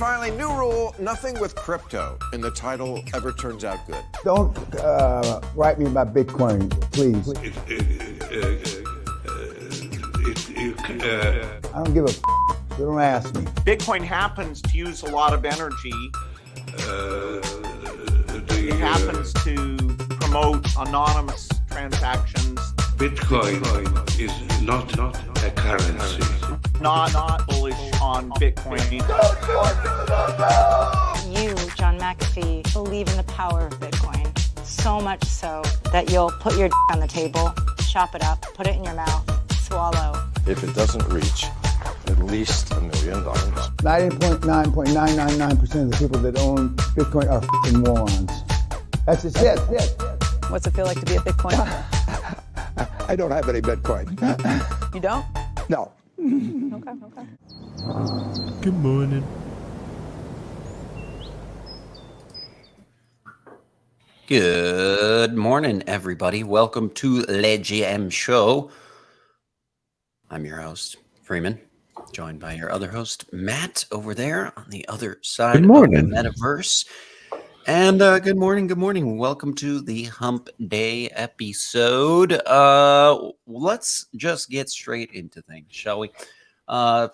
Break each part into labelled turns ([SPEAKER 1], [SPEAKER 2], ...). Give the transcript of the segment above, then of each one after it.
[SPEAKER 1] finally, new rule, nothing with crypto. And the title ever turns out good.
[SPEAKER 2] Don't write me about Bitcoin, please. I don't give a f***. So don't ask me.
[SPEAKER 3] Bitcoin happens to use a lot of energy. It happens to promote anonymous transactions.
[SPEAKER 4] Bitcoin is not a currency.
[SPEAKER 3] Not bullish on Bitcoin.
[SPEAKER 5] You, John McAfee, believe in the power of Bitcoin. So much so that you'll put your on the table, chop it up, put it in your mouth, swallow.
[SPEAKER 6] If it doesn't reach at least $1 million.
[SPEAKER 2] 99.999% of the people that own Bitcoin are f***ing morons. That's just it.
[SPEAKER 7] What's it feel like to be a Bitcoin?
[SPEAKER 2] I don't have any Bitcoin.
[SPEAKER 7] You don't?
[SPEAKER 2] No.
[SPEAKER 7] Okay.
[SPEAKER 8] Good morning.
[SPEAKER 9] Good morning, everybody. Welcome to Le GM Show. I'm your host, Freeman, joined by your other host, Matt, over there on the other side of the metaverse. And good morning. Welcome to the Hump Day episode. Let's just get straight into things, shall we?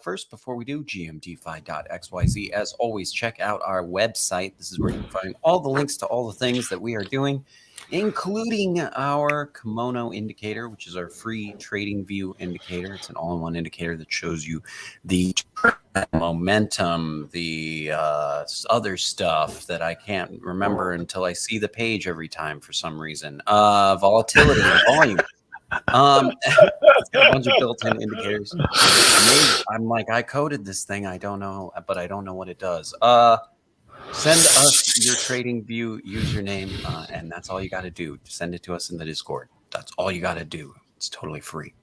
[SPEAKER 9] First, before we do, gmdefi.xyz. As always, check out our website. This is where you can find all the links to all the things that we are doing, including our Kimono indicator, which is our free trading view indicator. It's an all-in-one indicator that shows you the momentum, the other stuff that I can't remember until I see the page every time for some reason. Volatility and volume. It's got a bunch of built-in indicators. I'm like, I coded this thing. I don't know, but I don't know what it does. Send us your trading view username, and that's all you got to do. Send it to us in the Discord. That's all you got to do. It's totally free.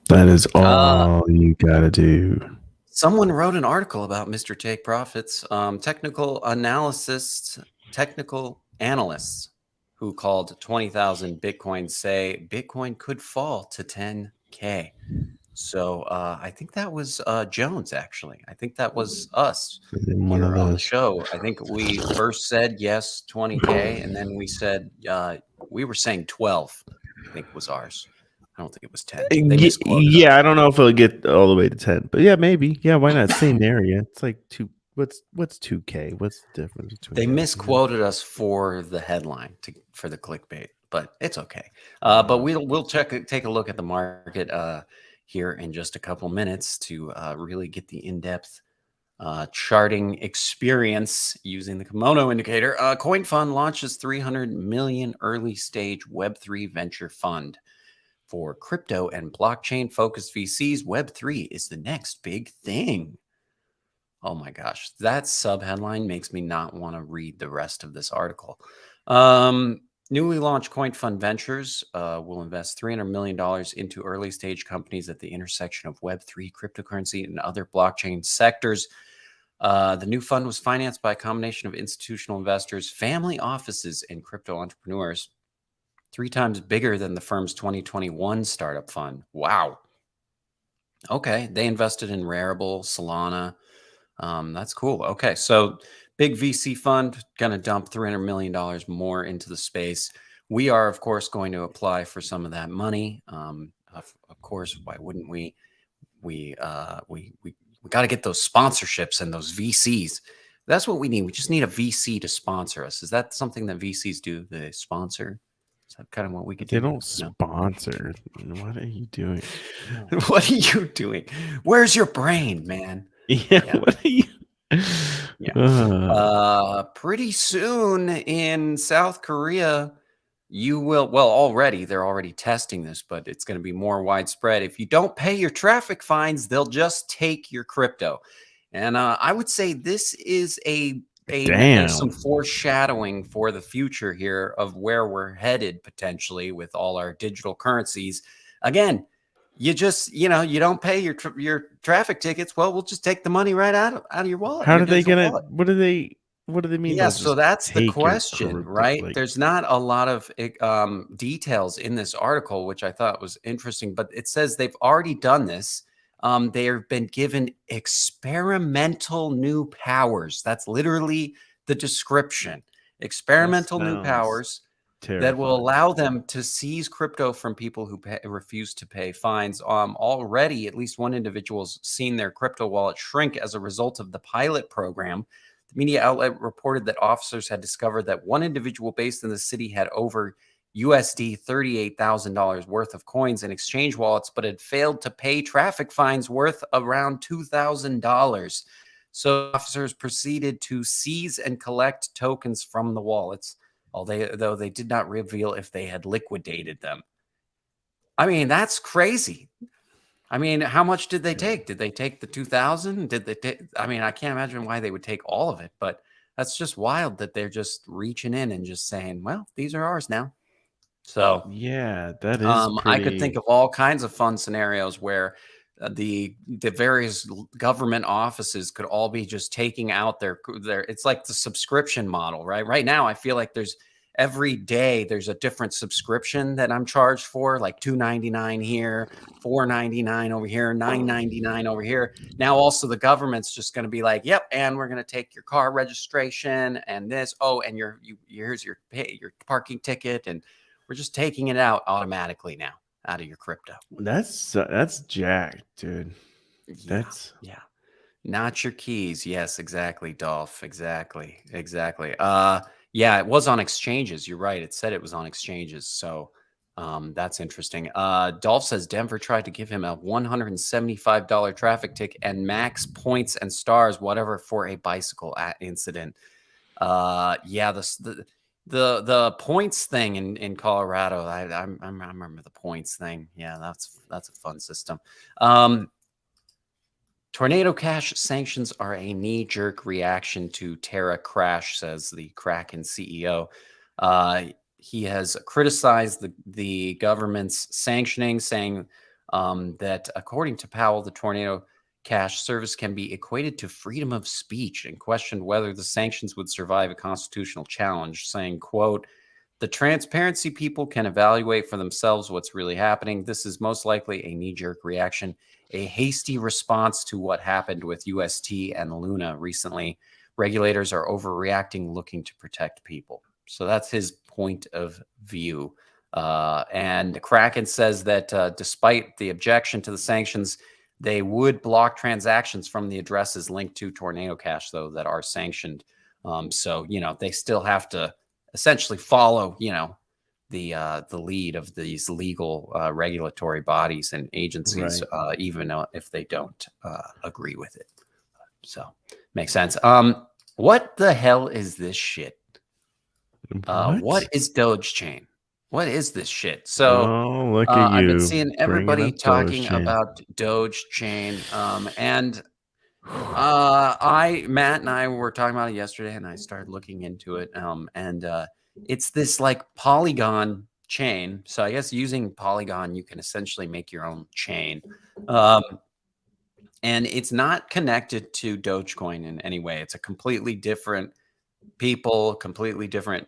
[SPEAKER 8] That is all you got to do.
[SPEAKER 9] Someone wrote an article about Mr. Take Profits. Technical analysts who called 20,000 Bitcoin say Bitcoin could fall to 10K. So I think that was Jones, actually. I think that was us on the show. I think we first said, yes, 20K. And then we said, we were saying 12, I think was ours. I don't think it was 10.
[SPEAKER 8] Yeah, I don't know if it'll get all the way to 10. But yeah, maybe. Yeah, why not? Same area. It's like 2. What's 2K? What's the difference between?
[SPEAKER 9] They misquoted us for the headline for the clickbait, but it's okay. But we'll take a look at the market here in just a couple minutes to really get the in-depth charting experience using the Kimono indicator. CoinFund launches $300 million early-stage Web3 venture fund for crypto and blockchain-focused VCs. Web3 is the next big thing. Oh my gosh, that sub-headline makes me not want to read the rest of this article. Newly launched CoinFund Ventures will invest $300 million into early-stage companies at the intersection of Web3, cryptocurrency, and other blockchain sectors. The new fund was financed by a combination of institutional investors, family offices, and crypto entrepreneurs, 3 times bigger than the firm's 2021 startup fund. Wow. Okay, they invested in Rarible, Solana. That's cool. Okay, so big VC fund going to dump $300 million more into the space. We are, of course, going to apply for some of that money. Of course, why wouldn't we? We got to get those sponsorships and those VCs. That's what we need. We just need a VC to sponsor us. Is that something that VCs do? They sponsor? Is that kind of what we could do?
[SPEAKER 8] They don't sponsor. What are you doing?
[SPEAKER 9] What are you doing? Where's your brain, man?
[SPEAKER 8] Yeah. What are you?
[SPEAKER 9] Yeah. Pretty soon in South Korea, you will. Well, they're already testing this, but it's going to be more widespread. If you don't pay your traffic fines, they'll just take your crypto. And I would say this is some foreshadowing for the future here of where we're headed potentially with all our digital currencies. Again, you just, you don't pay your traffic tickets. Well, we'll just take the money right out of your wallet.
[SPEAKER 8] How do they get it? What do they mean?
[SPEAKER 9] Yeah, so that's the question, right? There's not a lot of details in this article, which I thought was interesting, but it says they've already done this. they have been given experimental new powers. That's literally the description. Experimental new powers that will allow them to seize crypto from people who refuse to pay fines. Already, at least one individual's seen their crypto wallet shrink as a result of the pilot program. The media outlet reported that officers had discovered that one individual based in the city had over USD $38,000 worth of coins in exchange wallets, but had failed to pay traffic fines worth around $2,000. So officers proceeded to seize and collect tokens from the wallets, though they did not reveal if they had liquidated them. I mean, that's crazy. I mean, how much did they take? Did they take the 2,000? Did they take? I mean, I can't imagine why they would take all of it, but that's just wild that they're just reaching in and just saying, well, these are ours now. So
[SPEAKER 8] yeah, that is
[SPEAKER 9] I could think of all kinds of fun scenarios where the various government offices could all be just taking out their it's like the subscription model, right now I feel like there's every day there's a different subscription that I'm charged for, like $2.99 here, $4.99 over here, $9.99 over here. Now also the government's just going to be like, yep, and we're going to take your car registration and this, and here's your parking ticket, and we're just taking it out automatically now out of your crypto.
[SPEAKER 8] That's jacked, dude.
[SPEAKER 9] Yeah. Not your keys. Yes, exactly, Dolph. Exactly. Yeah, it was on exchanges. You're right. It said it was on exchanges. So that's interesting. Dolph says Denver tried to give him a $175 traffic ticket and max points and stars, whatever, for a bicycle incident. Yeah, the points thing in Colorado, I remember the points thing. Yeah, that's a fun system. Tornado Cash sanctions are a knee-jerk reaction to Terra crash, says the Kraken CEO. He has criticized the government's sanctioning, saying that according to Powell, the Tornado Cash service can be equated to freedom of speech, and questioned whether the sanctions would survive a constitutional challenge, saying, quote, "The transparency people can evaluate for themselves what's really happening. This is most likely a knee-jerk reaction, a hasty response to what happened with UST and Luna recently. Regulators are overreacting, looking to protect people." So that's his point of view. And Kraken says that despite the objection to the sanctions, they would block transactions from the addresses linked to Tornado Cash, though, that are sanctioned. So, they still have to essentially follow, the lead of these legal regulatory bodies and agencies, right. Even if they don't agree with it. So, makes sense. What the hell is this shit? What is Doge Chain? What is this shit? So
[SPEAKER 8] look at you.
[SPEAKER 9] I've been seeing everybody talking about Doge Chain. And Matt and I were talking about it yesterday, and I started looking into it. And it's this like Polygon chain. So I guess using Polygon, you can essentially make your own chain. And it's not connected to Dogecoin in any way. It's a completely different people, completely different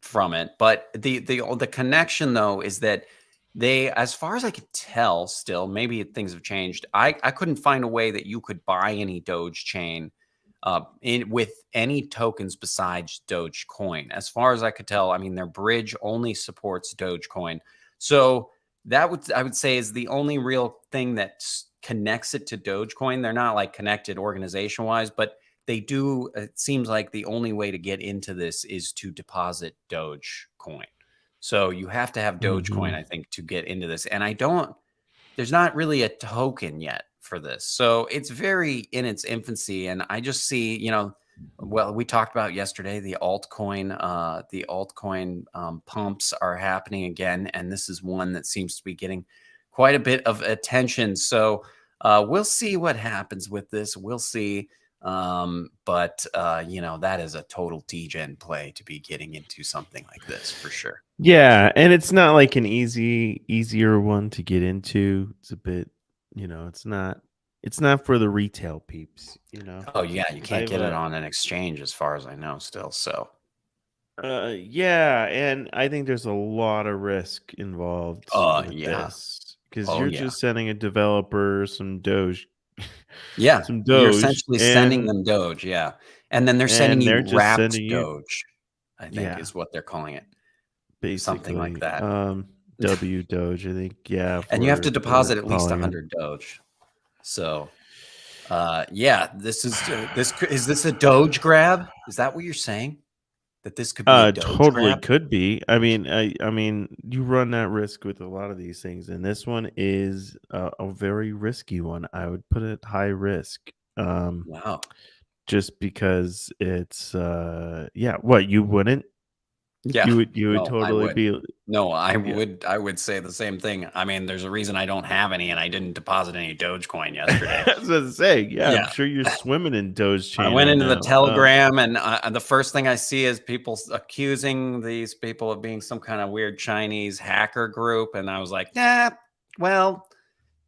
[SPEAKER 9] from it. But the connection, though, is that they, as far as I can tell, still, maybe things have changed. I couldn't find a way that you could buy any Doge chain with any tokens besides Dogecoin. As far as I could tell, I mean, their bridge only supports Dogecoin. So that I would say is the only real thing that connects it to Dogecoin. They're not like connected organization wise, but they do. It seems like the only way to get into this is to deposit Dogecoin. So you have to have Dogecoin, I think, to get into this. And there's not really a token yet for this. So it's very in its infancy. And I just see, well, we talked about yesterday, the altcoin pumps are happening again. And this is one that seems to be getting quite a bit of attention. So we'll see what happens with this. We'll see. But that is a total degen play to be getting into something like this for sure.
[SPEAKER 8] Yeah, and it's not like an easier one to get into. It's a bit, it's not for the retail peeps,
[SPEAKER 9] Oh yeah, you can't get it on an exchange as far as I know still. So
[SPEAKER 8] yeah, and I think there's a lot of risk involved with this. because
[SPEAKER 9] Oh
[SPEAKER 8] you're
[SPEAKER 9] yeah.
[SPEAKER 8] just sending a developer some Doge,
[SPEAKER 9] Yeah.
[SPEAKER 8] some
[SPEAKER 9] You're
[SPEAKER 8] Doge,
[SPEAKER 9] essentially sending them Doge. Yeah. And then they're sending
[SPEAKER 8] and they're
[SPEAKER 9] you
[SPEAKER 8] just
[SPEAKER 9] wrapped
[SPEAKER 8] sending you,
[SPEAKER 9] Doge, I think
[SPEAKER 8] yeah,
[SPEAKER 9] is what they're calling it. Something like
[SPEAKER 8] basically,
[SPEAKER 9] that.
[SPEAKER 8] W Doge, I think, yeah,
[SPEAKER 9] And you have to
[SPEAKER 8] for
[SPEAKER 9] deposit at least
[SPEAKER 8] calling it.
[SPEAKER 9] 100 Doge. So, yeah, this is is this a Doge grab? Is that what you're saying? That this could be a Doge
[SPEAKER 8] Totally
[SPEAKER 9] grab?
[SPEAKER 8] could be. I mean, you run that risk with a lot of these things, and this one is a very risky one. I would put it high risk.
[SPEAKER 9] Wow.
[SPEAKER 8] Just because it's yeah, what you wouldn't?
[SPEAKER 9] Yeah.
[SPEAKER 8] You would
[SPEAKER 9] No, I
[SPEAKER 8] totally
[SPEAKER 9] would.
[SPEAKER 8] be,
[SPEAKER 9] No,
[SPEAKER 8] yeah.
[SPEAKER 9] I would say the same thing. I mean, there's a reason I don't have any and I didn't deposit any Dogecoin yesterday.
[SPEAKER 8] I was gonna say, yeah, I'm
[SPEAKER 9] Yeah.
[SPEAKER 8] sure you're swimming in Doge
[SPEAKER 9] I
[SPEAKER 8] chain
[SPEAKER 9] went
[SPEAKER 8] right
[SPEAKER 9] into the
[SPEAKER 8] now.
[SPEAKER 9] Telegram, and the first thing I see is people accusing these people of being some kind of weird Chinese hacker group, and I was like, nah. Well,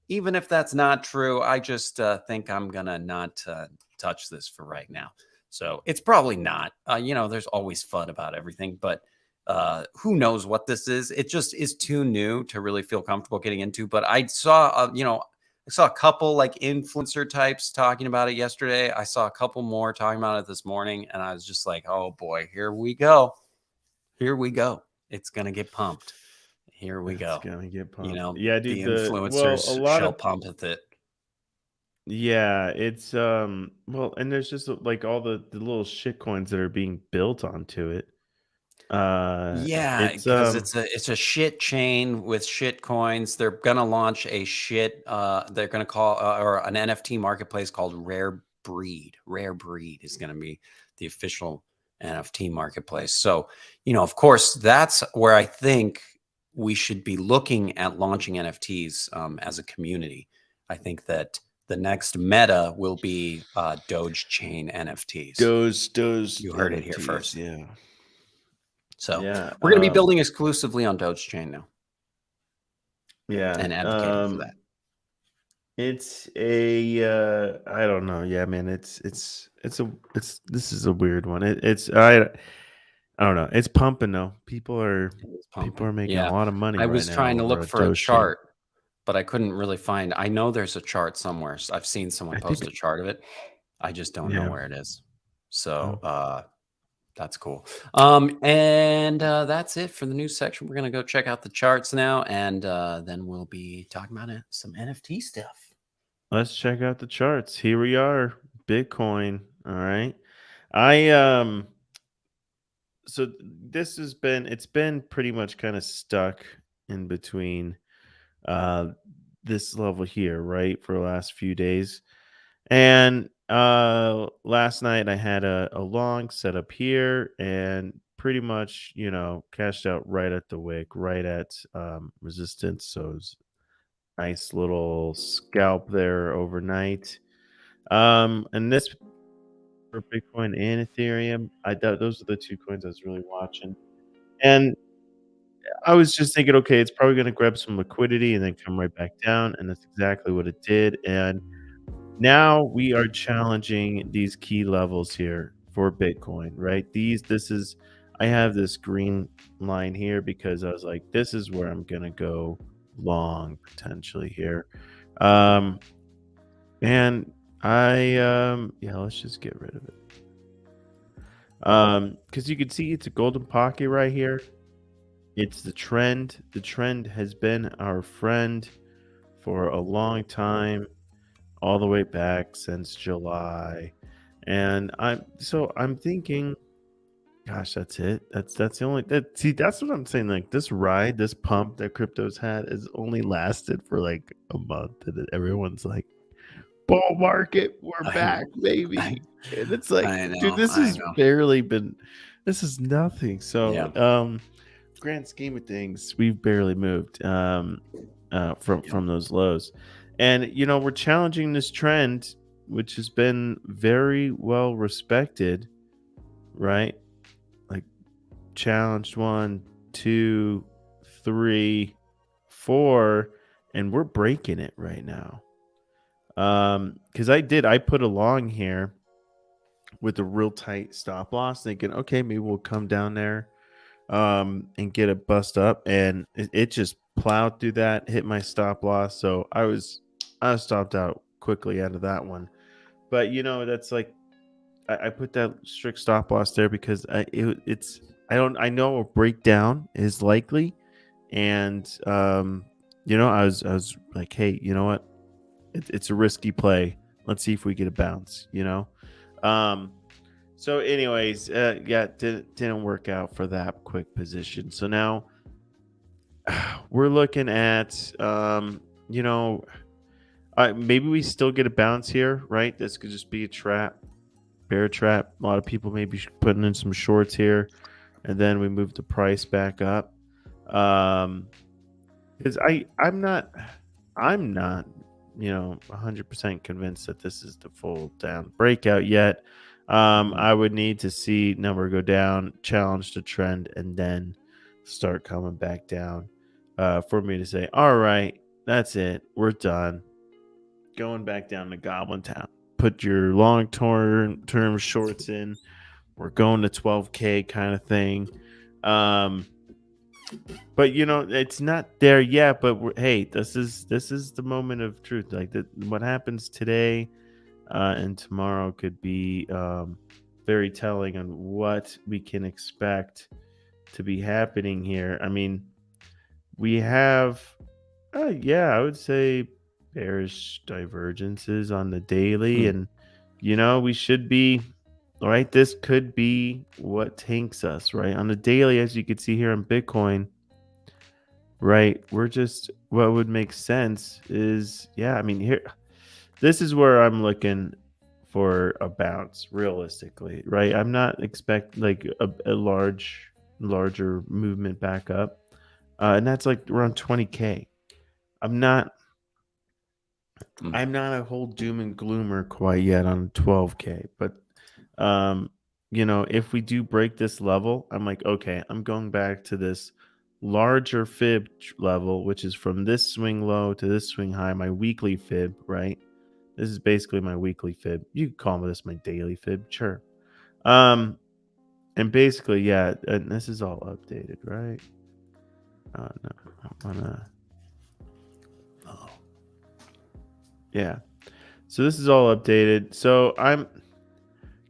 [SPEAKER 9] even if that's not true, I just think I'm gonna not touch this for right now. So it's probably not. There's always fun about everything, but who knows what this is? It just is too new to really feel comfortable getting into. But I saw, I saw a couple like influencer types talking about it yesterday. I saw a couple more talking about it this morning, and I was just like, oh boy, here we go. Here we go. It's gonna get pumped. Here we
[SPEAKER 8] It's
[SPEAKER 9] go.
[SPEAKER 8] gonna get pumped.
[SPEAKER 9] The
[SPEAKER 8] Yeah, dude. A
[SPEAKER 9] influencers
[SPEAKER 8] lot
[SPEAKER 9] shall
[SPEAKER 8] of,
[SPEAKER 9] pump with it.
[SPEAKER 8] yeah, it's well, and there's just like all the little shit coins that are being built onto it.
[SPEAKER 9] Yeah,
[SPEAKER 8] It's
[SPEAKER 9] because it's a shit chain with shit coins. They're gonna launch a shit. They're gonna call or an NFT marketplace called Rare Breed. Rare Breed is gonna be the official NFT marketplace. So of course, that's where I think we should be looking at launching NFTs as a community. I think that the next meta will be Doge chain NFTs.
[SPEAKER 8] Doge.
[SPEAKER 9] You heard it here
[SPEAKER 8] NFTs,
[SPEAKER 9] first.
[SPEAKER 8] yeah.
[SPEAKER 9] So
[SPEAKER 8] Yeah,
[SPEAKER 9] we're going to be building exclusively on Doge chain now
[SPEAKER 8] yeah,
[SPEAKER 9] and advocating for that.
[SPEAKER 8] it's a I don't know. Yeah, man, this is a weird one. I don't know. It's pumping though. People are making a lot of money
[SPEAKER 9] I
[SPEAKER 8] right
[SPEAKER 9] was
[SPEAKER 8] now
[SPEAKER 9] trying to
[SPEAKER 8] over
[SPEAKER 9] look
[SPEAKER 8] a
[SPEAKER 9] for a
[SPEAKER 8] Doge chain.
[SPEAKER 9] chart, but I couldn't really find. I know there's a chart somewhere. I've seen someone
[SPEAKER 8] I
[SPEAKER 9] post
[SPEAKER 8] think,
[SPEAKER 9] a chart of it. I just don't know
[SPEAKER 8] yeah.
[SPEAKER 9] where it is. So
[SPEAKER 8] Oh.
[SPEAKER 9] that's cool. And that's it for the news section. We're gonna go check out the charts now, and then we'll be talking about some NFT stuff.
[SPEAKER 8] Let's check out the charts. Here we are, Bitcoin. All right. I so it's been pretty much kind of stuck in between this level here, right, for the last few days. And last night I had a long setup here and pretty much, cashed out right at the wick, right at resistance. So it was nice little scalp there overnight. And this for Bitcoin and Ethereum, I thought those are the two coins I was really watching. And I was just thinking, okay, it's probably going to grab some liquidity and then come right back down. And that's exactly what it did. And now we are challenging these key levels here for Bitcoin, right? I have this green line here because I was like, this is where I'm going to go long potentially here. And let's just get rid of it. Because you can see it's a golden pocket right here. It's the trend. The trend has been our friend for a long time, all the way back since July. And I'm thinking, gosh, that's it. That's the only that's what I'm saying. Like this ride, this pump that crypto's had has only lasted for like a month, and then everyone's like, bull market, we're back, baby. And it's like, dude, this has barely been, this is nothing. So grand scheme of things, we've barely moved from those lows. And we're challenging this trend, which has been very well respected, right? Like challenged 1, 2, 3, 4, and we're breaking it right now. Because I put a long here with a real tight stop loss, thinking, okay, maybe we'll come down there and get it bust up, and it just plowed through that, hit my stop loss. So I stopped out quickly out of that one. But that's like I put that strict stop loss there because I know a breakdown is likely, and I was like, hey, you know what, it's a risky play. Let's see if we get a bounce. So anyways, yeah, didn't work out for that quick position. So now we're looking at maybe we still get a bounce here, right? This could just be a trap, bear trap. A lot of people maybe putting in some shorts here, and then we move the price back up. Because I'm not 100% convinced that this is the full down breakout yet. I would need to see number go down, challenge the trend, and then start coming back down for me to say, all right, that's it, we're done. Going back down to Goblin Town. Put your long-term shorts in. We're going to 12K kind of thing. But it's not there yet. But hey, this is the moment of truth. Like what happens today and tomorrow could be very telling on what we can expect to be happening here. I mean, we have, I would say bearish divergences on the daily, and we should be right. This could be what tanks us, right? On the daily, as you can see here on Bitcoin, right? We're just, what would make sense is, here, this is where I'm looking for a bounce realistically, right? I'm not expecting like a larger movement back up, and that's like around 20K. I'm not a whole doom and gloomer quite yet on 12K, but if we do break this level, I'm like, okay, I'm going back to this larger fib level, which is from this swing low to this swing high, my weekly fib, right? This is basically my weekly fib. You can call this my daily fib, sure. And basically, yeah, and this is all updated, right? Oh no, I'm gonna. Yeah, so this is all updated. So I'm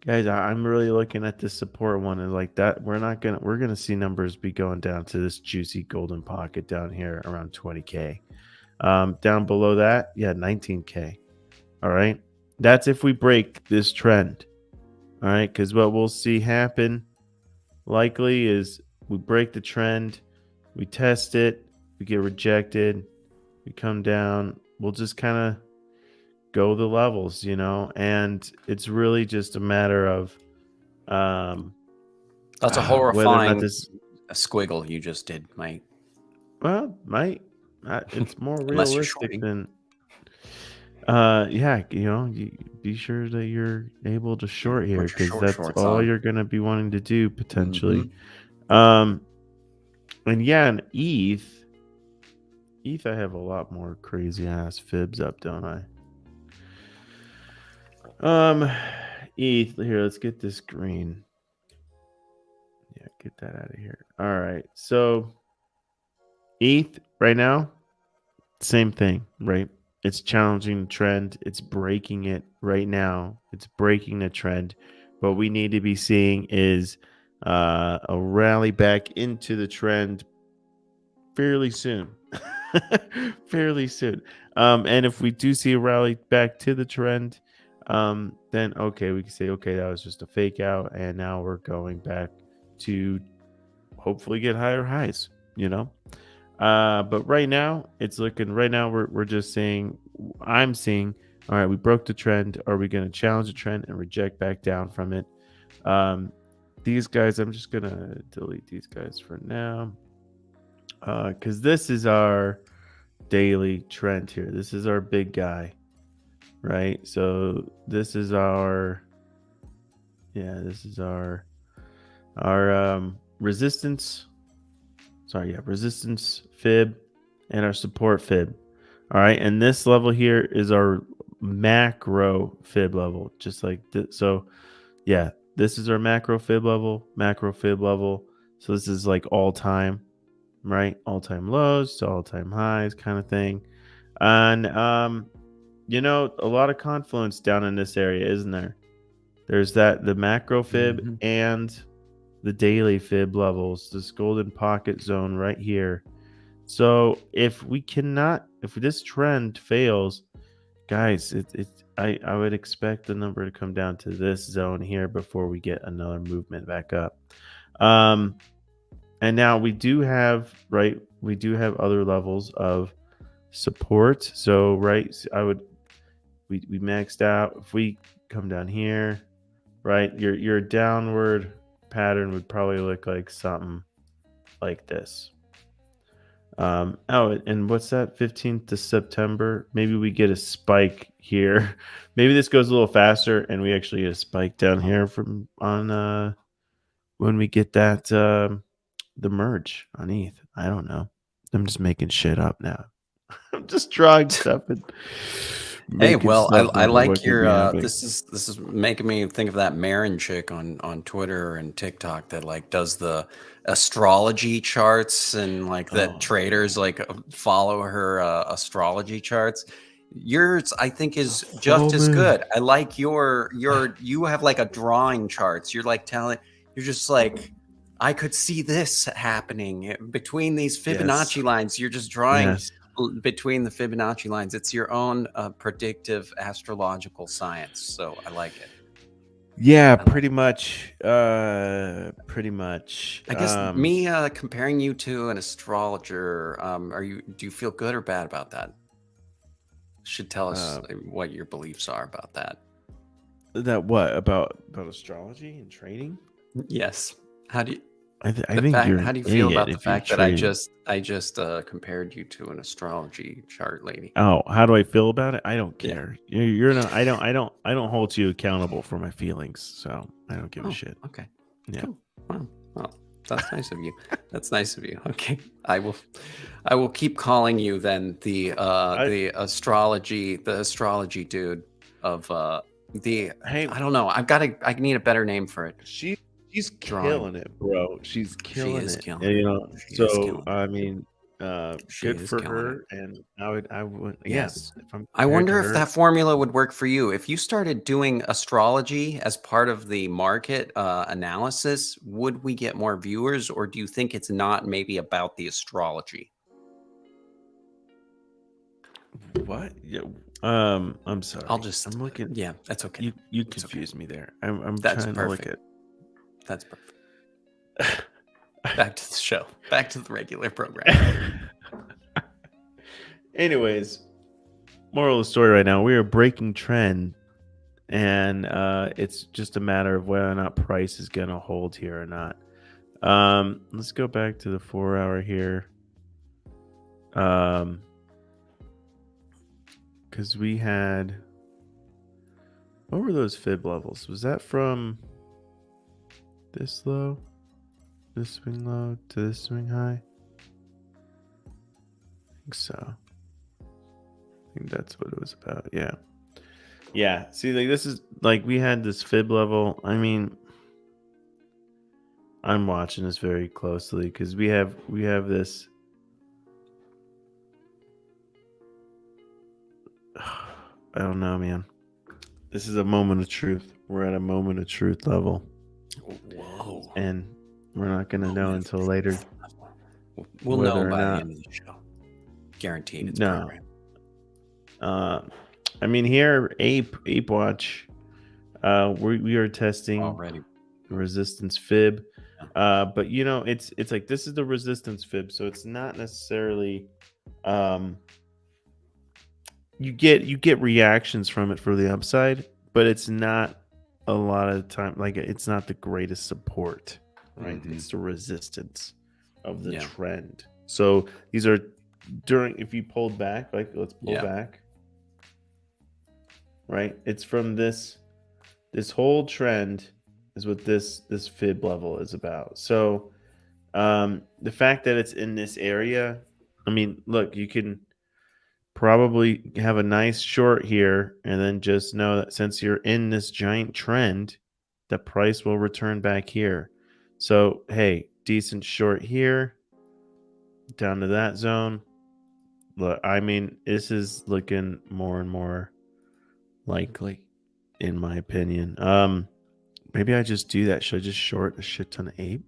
[SPEAKER 8] really looking at this support one, and like that, we're gonna see numbers be going down to this juicy golden pocket down here around 20K. Down below that, 19K. All right, that's if we break this trend. All right, because what we'll see happen likely is we break the trend, we test it, we get rejected, we come down, we'll just kind of go the levels, and it's really just a matter of
[SPEAKER 9] that's a horrifying
[SPEAKER 8] a
[SPEAKER 9] squiggle you just did, Mike.
[SPEAKER 8] Well, it's more
[SPEAKER 9] Unless you're
[SPEAKER 8] realistic
[SPEAKER 9] shorting.
[SPEAKER 8] than you be sure that you're able to short here, because that's all you're going to be wanting to do potentially. And in ETH I have a lot more crazy ass fibs up, don't I? ETH here, let's get this green. Yeah, get that out of here. All right, so ETH right now, same thing, right? It's challenging the trend. It's breaking it right now. It's breaking the trend. What we need to be seeing is a rally back into the trend fairly soon. Fairly soon. And if we do see a rally back to the trend, then okay, we can say, okay, that was just a fake out, and now we're going back to hopefully get higher highs, but right now we're just saying, I'm seeing, all right, we broke the trend. Are we going to challenge the trend and reject back down from it? These guys, I'm just going to delete these guys for now, because this is our daily trend here. This is our big guy, right? So this is our resistance. Resistance fib and our support fib. All right, and this level here is our macro fib level, just like this. So this is our macro fib level. So this is like all time, right? All time lows to all time highs kind of thing. And you know, a lot of confluence down in this area, isn't there? There's the macro fib and the daily fib levels, this golden pocket zone right here. So if this trend fails, guys, I would expect the number to come down to this zone here before we get another movement back up. And now we do have other levels of support. So we maxed out. If we come down here, right, your downward pattern would probably look like something like this. And what's that? 15th of September. Maybe we get a spike here. Maybe this goes a little faster, and we actually get a spike down here when we get that the merge on ETH. I don't know. I'm just making shit up now. I'm just drawing stuff and
[SPEAKER 9] Hey, well, I like
[SPEAKER 8] what
[SPEAKER 9] your
[SPEAKER 8] could be
[SPEAKER 9] this is making me think of that Marin chick on Twitter and TikTok that like does the astrology charts and like that traders like follow her astrology charts. Yours, I think, is just as good. I like your you have like a drawing charts. You're like you're just like, I could see this happening between these Fibonacci lines. You're just drawing between the Fibonacci lines. It's your own predictive astrological science. So I like it.
[SPEAKER 8] Yeah, pretty much. Pretty much.
[SPEAKER 9] I guess me comparing you to an astrologer, do you feel good or bad about that? Should tell us what your beliefs are about that.
[SPEAKER 8] That what about astrology and trading?
[SPEAKER 9] Yes. How do you?
[SPEAKER 8] I think
[SPEAKER 9] how do you feel about the fact that I just compared you to an astrology chart lady?
[SPEAKER 8] Oh, how do I feel about it? I don't care. You're not. I don't hold you accountable for my feelings, so I don't give a shit.
[SPEAKER 9] Okay.
[SPEAKER 8] Yeah.
[SPEAKER 9] Cool. Wow. Well, that's nice of you. That's nice of you. Okay. I will keep calling you then the astrology dude of the. Hey, I don't know. I need a better name for it.
[SPEAKER 8] She's killing it, bro. She's killing it.
[SPEAKER 9] Killing
[SPEAKER 8] you know,
[SPEAKER 9] it.
[SPEAKER 8] so I mean, good for her. And I would, yes.
[SPEAKER 9] I wonder if that formula would work for you. If you started doing astrology as part of the market analysis, would we get more viewers, or do you think it's not maybe about the astrology?
[SPEAKER 8] What? Yeah. I'm sorry.
[SPEAKER 9] I'm looking. Yeah, that's okay.
[SPEAKER 8] You confused me there. I'm
[SPEAKER 9] that's
[SPEAKER 8] trying
[SPEAKER 9] perfect.
[SPEAKER 8] to look at.
[SPEAKER 9] That's perfect. Back to the show. Back to the regular program.
[SPEAKER 8] Anyways, moral of the story right now, we are breaking trend, and it's just a matter of whether or not price is going to hold here or not. Let's go back to the 4 hour here. Because we had, what were those fib levels? Was that from this low, this swing low to this swing high? I think so. I think that's what it was about. Yeah. See, like this is like we had this fib level. I mean, I'm watching this very closely because we have this. I don't know, man. This is a moment of truth. We're at a moment of truth level.
[SPEAKER 9] Whoa.
[SPEAKER 8] And we're not going to know until later.
[SPEAKER 9] We'll know by the end of the show. Guaranteed it's programmed.
[SPEAKER 8] I mean, here, Ape Watch, we are testing
[SPEAKER 9] already
[SPEAKER 8] resistance fib. But, you know, it's like this is the resistance fib. So it's not necessarily... You get reactions from it for the upside, but it's not a lot of the time, like it's not the greatest support, right? Mm-hmm. It's the resistance of the trend. So these are if you pulled back, like let's pull back, right? It's from this whole trend is what this fib level is about. So the fact that it's in this area, I mean, look, you can probably have a nice short here and then just know that since you're in this giant trend, the price will return back here. So, hey, decent short here down to that zone. Look, I mean, this is looking more and more likely, in my opinion. Maybe I just do that. Should I just short a shit ton of ape?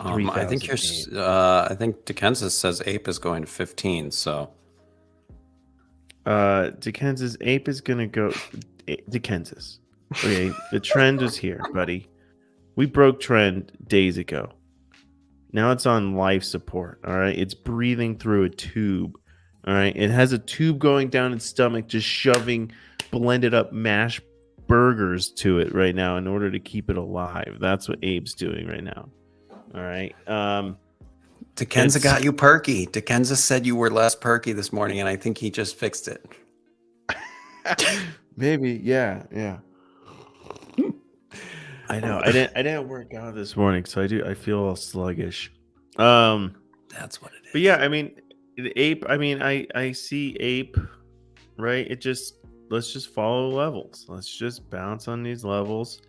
[SPEAKER 9] I think
[SPEAKER 8] 3,000
[SPEAKER 9] I think Dickensis says ape is going to 15. So
[SPEAKER 8] Dickensis ape is gonna go. Dickensis. Okay, the trend is here, buddy. We broke trend days ago. Now it's on life support. All right, it's breathing through a tube. All right, it has a tube going down its stomach, just shoving blended up mashed burgers to it right now in order to keep it alive. That's what Abe's doing right now. All right.
[SPEAKER 9] Dickensis got you perky. Dickensis said you were less perky this morning, and I think he just fixed it.
[SPEAKER 8] Maybe, yeah. I know. I didn't work out this morning, so I feel all sluggish.
[SPEAKER 9] That's what it is.
[SPEAKER 8] But yeah, I mean, ape. I mean, I see ape. Right. Let's just follow levels. Let's just bounce on these levels,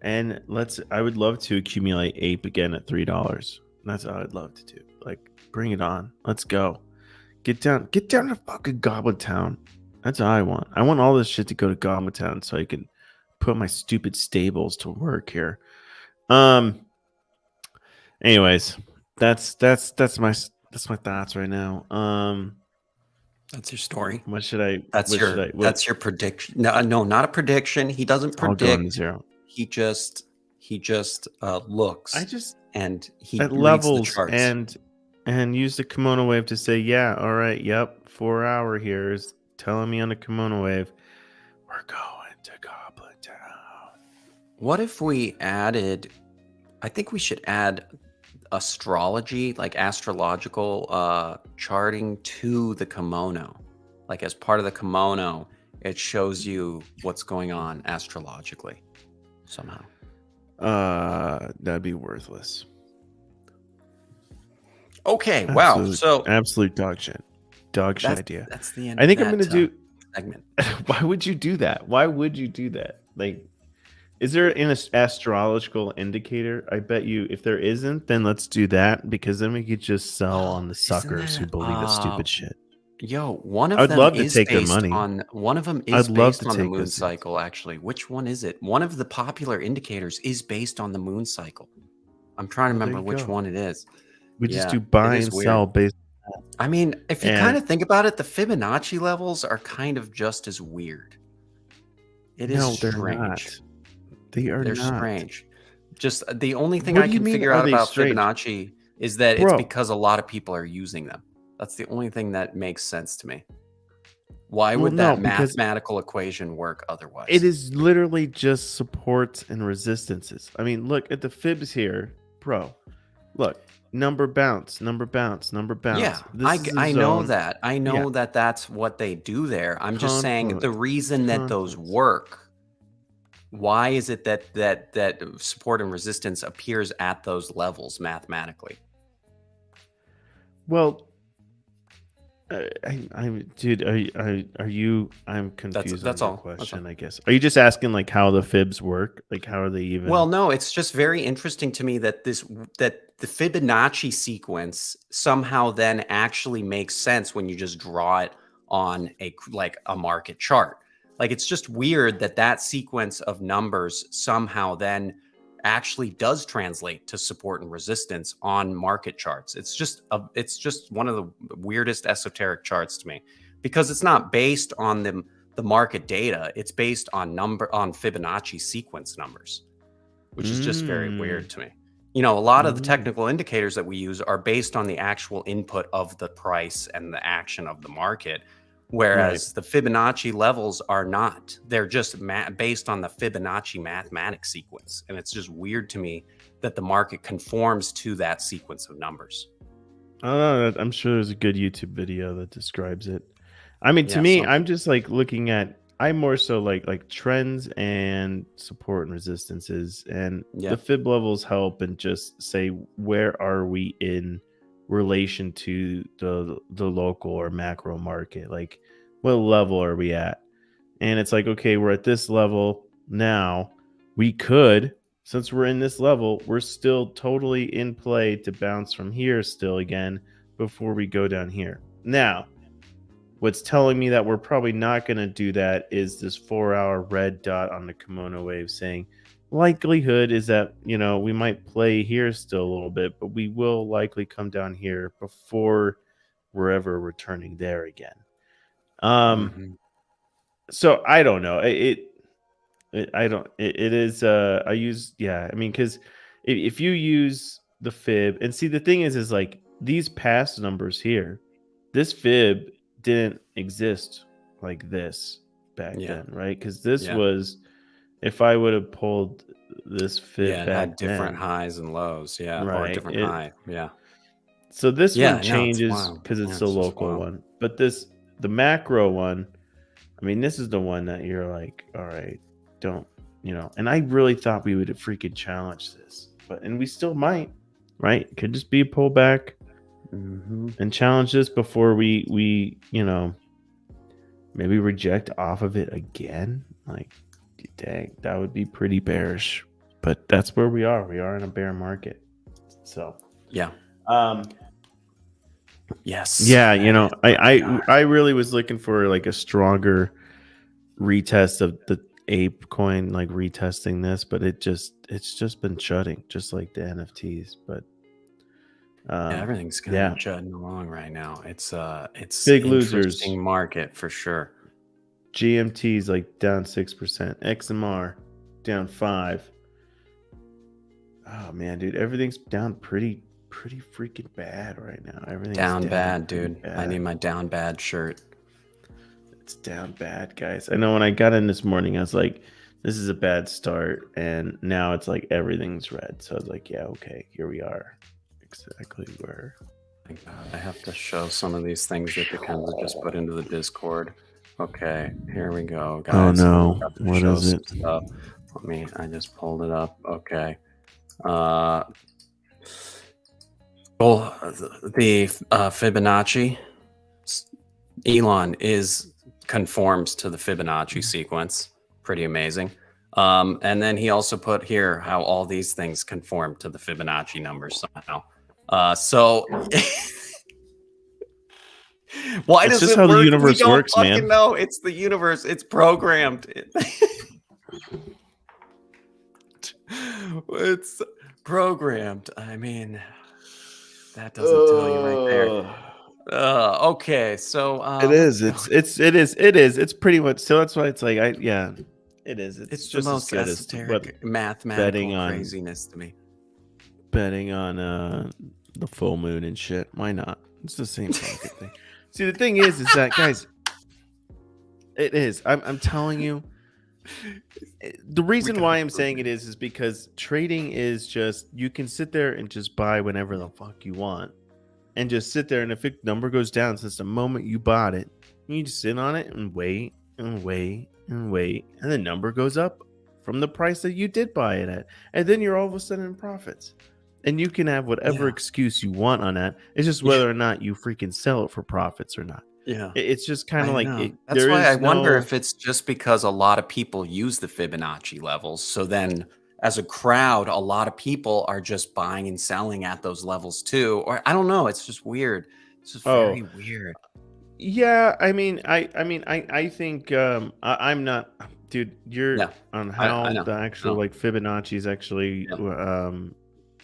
[SPEAKER 8] and I would love to accumulate ape again at $3. That's what I'd love to do. Like, bring it on. Let's go. Get down to fucking Goblin Town. That's what I want. I want all this shit to go to Goblin Town so I can put my stupid stables to work here. Anyways, that's my thoughts right now.
[SPEAKER 9] That's your story.
[SPEAKER 8] What should I?
[SPEAKER 9] That's your prediction. No, not a prediction. He doesn't predict.
[SPEAKER 8] I'll go on zero.
[SPEAKER 9] He just looks. And he
[SPEAKER 8] at
[SPEAKER 9] reads
[SPEAKER 8] levels
[SPEAKER 9] the charts.
[SPEAKER 8] and use the kimono wave to say, yeah, all right, yep, 4 hour here is telling me on the kimono wave, we're going to Goblin Town.
[SPEAKER 9] What if we added? I think we should add astrology, like astrological charting to the kimono. Like as part of the kimono, it shows you what's going on astrologically somehow.
[SPEAKER 8] That'd be worthless.
[SPEAKER 9] Okay, wow. So
[SPEAKER 8] absolute dog shit idea.
[SPEAKER 9] That's the end.
[SPEAKER 8] I think I'm gonna do
[SPEAKER 9] segment.
[SPEAKER 8] Why would you do that? Like, is there an astrological indicator? I bet you if there isn't, then let's do that, because then we could just sell on the suckers who believe this stupid shit.
[SPEAKER 9] Yo, one of
[SPEAKER 8] I'd
[SPEAKER 9] them
[SPEAKER 8] love to
[SPEAKER 9] is
[SPEAKER 8] take their
[SPEAKER 9] based
[SPEAKER 8] money.
[SPEAKER 9] on one of them
[SPEAKER 8] I'd
[SPEAKER 9] is
[SPEAKER 8] love
[SPEAKER 9] based
[SPEAKER 8] to
[SPEAKER 9] on the
[SPEAKER 8] take
[SPEAKER 9] moon
[SPEAKER 8] those
[SPEAKER 9] cycle. Actually, which one is it? One of the popular indicators is based on the moon cycle. I'm trying to
[SPEAKER 8] Well, there
[SPEAKER 9] remember
[SPEAKER 8] you
[SPEAKER 9] which
[SPEAKER 8] go.
[SPEAKER 9] one it is.
[SPEAKER 8] We just
[SPEAKER 9] Yeah,
[SPEAKER 8] do
[SPEAKER 9] it
[SPEAKER 8] buy
[SPEAKER 9] is
[SPEAKER 8] and
[SPEAKER 9] weird.
[SPEAKER 8] sell based.
[SPEAKER 9] I mean, if you
[SPEAKER 8] And-
[SPEAKER 9] kind of think about it, the Fibonacci levels are kind of just as weird. It is
[SPEAKER 8] No, they're
[SPEAKER 9] strange.
[SPEAKER 8] not. They're
[SPEAKER 9] They're
[SPEAKER 8] not.
[SPEAKER 9] strange. Just the only thing
[SPEAKER 8] What
[SPEAKER 9] I
[SPEAKER 8] do you
[SPEAKER 9] can
[SPEAKER 8] mean,
[SPEAKER 9] figure
[SPEAKER 8] are
[SPEAKER 9] out
[SPEAKER 8] they
[SPEAKER 9] about
[SPEAKER 8] strange?
[SPEAKER 9] Fibonacci is that it's
[SPEAKER 8] Bro.
[SPEAKER 9] because a lot of people are using them. That's the only thing that makes sense to me. Why
[SPEAKER 8] Well,
[SPEAKER 9] would that
[SPEAKER 8] no, because
[SPEAKER 9] mathematical equation work otherwise?
[SPEAKER 8] It is literally just supports and resistances. I mean, look at the fibs here, bro. Look, number bounce.
[SPEAKER 9] Yeah,
[SPEAKER 8] This is a
[SPEAKER 9] I know
[SPEAKER 8] zone.
[SPEAKER 9] that. I know
[SPEAKER 8] Yeah.
[SPEAKER 9] that that's what they do there. I'm just saying the
[SPEAKER 8] Confluence.
[SPEAKER 9] reason that those
[SPEAKER 8] Confluence.
[SPEAKER 9] work. Why is it that support and resistance appears at those levels mathematically?
[SPEAKER 8] Well, dude, are you? I'm confused.
[SPEAKER 9] That's
[SPEAKER 8] on
[SPEAKER 9] all.
[SPEAKER 8] your
[SPEAKER 9] That's
[SPEAKER 8] question.
[SPEAKER 9] all.
[SPEAKER 8] I guess. Are you just asking like how the fibs work? Like how are they even?
[SPEAKER 9] Well, no, it's just very interesting to me that the Fibonacci sequence somehow then actually makes sense when you just draw it on a market chart. Like it's just weird that sequence of numbers somehow then actually does translate to support and resistance on market charts. It's just one of the weirdest esoteric charts to me, because it's not based on the market data. It's based on Fibonacci sequence numbers, which is just very weird to me. You know, a lot of the technical indicators that we use are based on the actual input of the price and the action of the market. Whereas the Fibonacci levels are not. They're just based on the Fibonacci mathematic sequence. And it's just weird to me that the market conforms to that sequence of numbers.
[SPEAKER 8] I'm sure there's a good YouTube video that describes it. I mean, to
[SPEAKER 9] Yeah,
[SPEAKER 8] me,
[SPEAKER 9] something.
[SPEAKER 8] I'm just like looking at. I'm more so like trends and support and resistances, and
[SPEAKER 9] Yeah.
[SPEAKER 8] the fib levels help and just say where are we in relation to the local or macro market. Like what level are we at? And it's like, okay, we're at this level now. We could since we're in this level, we're still totally in play to bounce from here still again before we go down here. Now, what's telling me that we're probably not going to do that is this 4-hour red dot on the kimono wave saying likelihood is that, we might play here still a little bit, but we will likely come down here before we're ever returning there again. So I don't know. It is I use, because if you use the fib, and see, the thing is like these past numbers here, this fib didn't exist like this back then, right? Because this was, if I would have pulled this fib
[SPEAKER 9] it
[SPEAKER 8] back
[SPEAKER 9] had different
[SPEAKER 8] then,
[SPEAKER 9] highs and lows, or different high,
[SPEAKER 8] so this one
[SPEAKER 9] it's
[SPEAKER 8] changes
[SPEAKER 9] wild.
[SPEAKER 8] because it's
[SPEAKER 9] It's
[SPEAKER 8] the
[SPEAKER 9] just
[SPEAKER 8] local
[SPEAKER 9] wild.
[SPEAKER 8] one, but the macro one, this is the one that you're like, all right, don't, and I really thought we would freaking challenge this, and we still might, right? It could just be a pullback and challenge this before we maybe reject off of it again. Like, dang, that would be pretty bearish, but that's where we are. We are in a bear market. So,
[SPEAKER 9] yes.
[SPEAKER 8] Yeah, I really was looking for like a stronger retest of the ape coin, like retesting this, but it's just been shutting, just like the NFTs. But
[SPEAKER 9] everything's kind of chugging along right now. It's
[SPEAKER 8] big
[SPEAKER 9] interesting
[SPEAKER 8] losers.
[SPEAKER 9] market for sure.
[SPEAKER 8] GMT's like down 6%, XMR down 5%. Oh man, dude, everything's down pretty freaking bad right now. Everything's
[SPEAKER 9] down bad, dude.
[SPEAKER 8] bad.
[SPEAKER 9] I need my down bad shirt.
[SPEAKER 8] It's down bad, guys. I know when I got in this morning, I was like, this is a bad start. And now it's like everything's red. So I was like, yeah, okay, here we are. Exactly where.
[SPEAKER 9] Thank God. I have to show some of these things that the Kenza just put into the Discord. Okay, here we go, guys.
[SPEAKER 8] Oh no,
[SPEAKER 9] I have to
[SPEAKER 8] what
[SPEAKER 9] show
[SPEAKER 8] is
[SPEAKER 9] some
[SPEAKER 8] it?
[SPEAKER 9] stuff. I just pulled it up. Okay. The Fibonacci, Elon conforms to the Fibonacci sequence. Pretty amazing. And then he also put here how all these things conform to the Fibonacci numbers somehow. So why
[SPEAKER 8] It's
[SPEAKER 9] does
[SPEAKER 8] just
[SPEAKER 9] it
[SPEAKER 8] how the
[SPEAKER 9] work?
[SPEAKER 8] universe
[SPEAKER 9] We don't
[SPEAKER 8] works,
[SPEAKER 9] fucking
[SPEAKER 8] man.
[SPEAKER 9] know. It's the universe. It's programmed. It's programmed. That doesn't tell you right there. Okay, so
[SPEAKER 8] It is. It's pretty much. So that's why it's like it is. It's
[SPEAKER 9] it's
[SPEAKER 8] just
[SPEAKER 9] the
[SPEAKER 8] as
[SPEAKER 9] most
[SPEAKER 8] good as
[SPEAKER 9] esoteric mathematical
[SPEAKER 8] betting on-
[SPEAKER 9] craziness to me.
[SPEAKER 8] betting on the full moon and shit. Why not? It's the same fucking thing. See, the thing is that, guys, it is. I'm telling you. The reason why I'm saying it is because trading is just, you can sit there and just buy whenever the fuck you want and just sit there, and if it number goes down since the moment you bought it, you just sit on it and wait and wait and wait, and the number goes up from the price that you did buy it at, and then you're all of a sudden in profits. And you can have whatever excuse you want on that. It's just whether or not you freaking sell it for profits or not.
[SPEAKER 9] Yeah.
[SPEAKER 8] It's just kind of like
[SPEAKER 9] that's why I wonder if it's just because a lot of people use the Fibonacci levels. So then as a crowd, a lot of people are just buying and selling at those levels too. Or I don't know. It's just weird. It's just very weird.
[SPEAKER 8] Yeah, I think I'm not, dude. You're on how the actual like Fibonacci's actually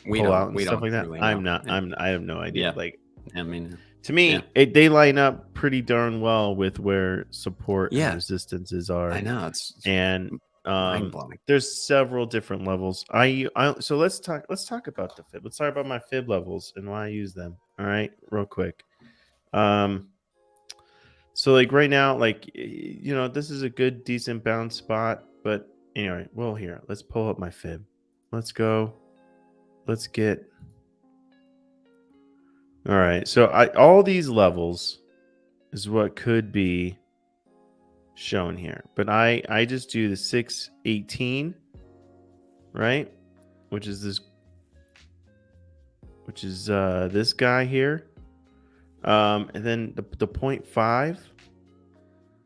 [SPEAKER 9] we
[SPEAKER 8] pull
[SPEAKER 9] don't,
[SPEAKER 8] out and stuff like that.
[SPEAKER 9] really
[SPEAKER 8] I'm
[SPEAKER 9] know.
[SPEAKER 8] not. I have no idea. Like, to me, they line up pretty darn well with where support and resistances are.
[SPEAKER 9] I know
[SPEAKER 8] and
[SPEAKER 9] mind-blowing.
[SPEAKER 8] There's several different levels. So let's talk about the fib. Let's talk about my fib levels and why I use them. All right, real quick. So like right now, like, this is a good, decent bounce spot. But anyway, well, here, let's pull up my fib. Let's go. Let's get. All right. So all these levels is what could be shown here, but I just do the 618, right? Which is this guy here. And then the 0.5.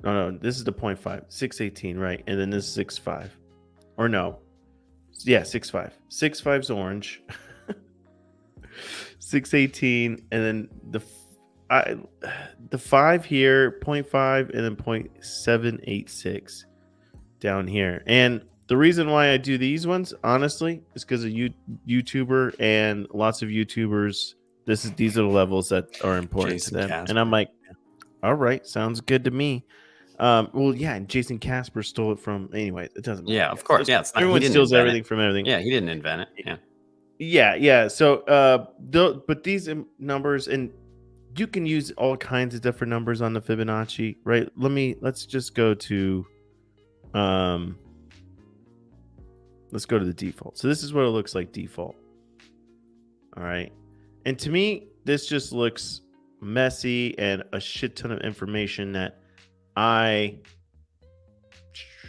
[SPEAKER 8] No, this is the 0.5. 618, right? And then this is 6.5. Or no. Yeah, 6.5. 6.5's orange. 6.18, and then the 5 here, 0.5, and then 0.786 down here. And the reason why I do these ones, honestly, is because of YouTuber and lots of YouTubers. These are the levels that are important
[SPEAKER 9] Jason
[SPEAKER 8] to them.
[SPEAKER 9] Casper.
[SPEAKER 8] And I'm like, all right, sounds good to me. Well, yeah, and Jason Casper stole it from. Anyway, it doesn't matter.
[SPEAKER 9] Yeah, of course. Yeah, it's not,
[SPEAKER 8] Everyone steals everything from everything.
[SPEAKER 9] Yeah, he didn't invent it. Yeah.
[SPEAKER 8] Yeah. So, but these numbers, and you can use all kinds of different numbers on the Fibonacci, right? Let's just go to, let's go to the default. So this is what it looks like default. All right. And to me, this just looks messy and a shit ton of information that I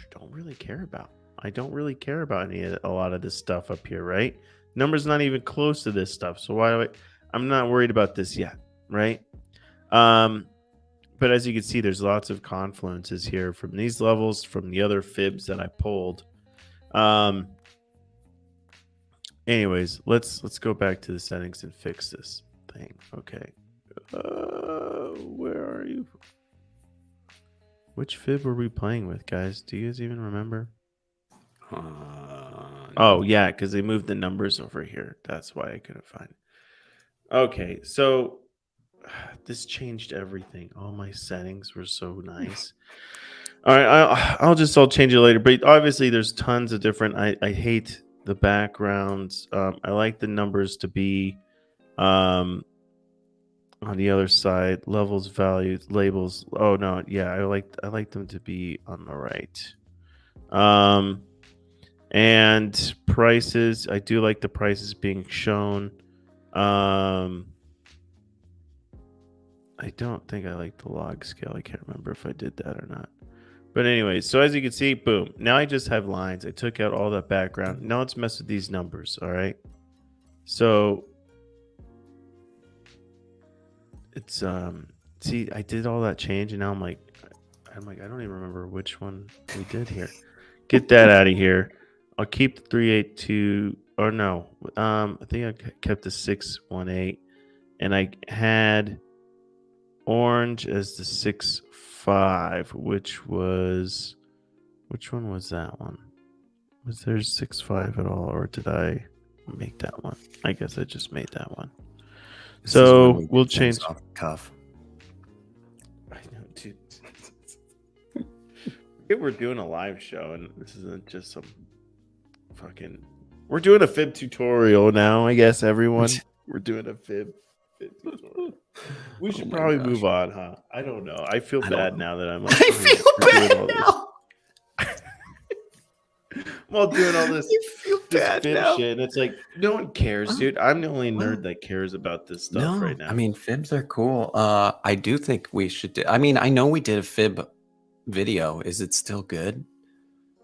[SPEAKER 8] don't really care about. I don't really care about a lot of this stuff up here, right? Numbers not even close to this stuff. So I'm not worried about this yet, right? But as you can see, there's lots of confluences here from these levels, from the other fibs that I pulled. Anyways, let's go back to the settings and fix this thing. Okay. Where are you? Which fib were we playing with, guys? Do you guys even remember? Oh, yeah, because they moved the numbers over here. That's why I couldn't find it. Okay, so this changed everything. All my settings were so nice. All right, I'll change it later. But obviously, there's tons of different. I hate the backgrounds. I like the numbers to be on the other side. Levels, values, labels. Oh no, yeah, I like them to be on the right. And prices. I do like the prices being shown. I don't think I like the log scale. I can't remember if I did that or not. But anyway, so as you can see, boom. Now I just have lines. I took out all that background. Now let's mess with these numbers, all right? So it's see, I did all that change and now I'm like I don't even remember which one we did here. Get that out of here. I'll keep the 382 or no. I think I kept the 618 and I had orange as the 6.5, which one was that one? Was there 6.5 at all, or did I make that one? I guess I just made that one. So we'll change
[SPEAKER 9] off the cuff.
[SPEAKER 8] I know, dude. We're doing a live show, and this isn't just some fucking. We're doing a fib tutorial now. I guess everyone. We're doing a fib tutorial. We should probably move on, huh? I don't know. I feel bad now that I'm like,
[SPEAKER 9] I feel bad now.
[SPEAKER 8] I'm all doing all this,
[SPEAKER 9] bad
[SPEAKER 8] fib
[SPEAKER 9] now.
[SPEAKER 8] shit, and it's like no one cares, dude. I'm the only nerd that cares about this stuff right now.
[SPEAKER 9] I mean, fibs are cool. I do think we should. I mean, I know we did a fib video. Is it still good?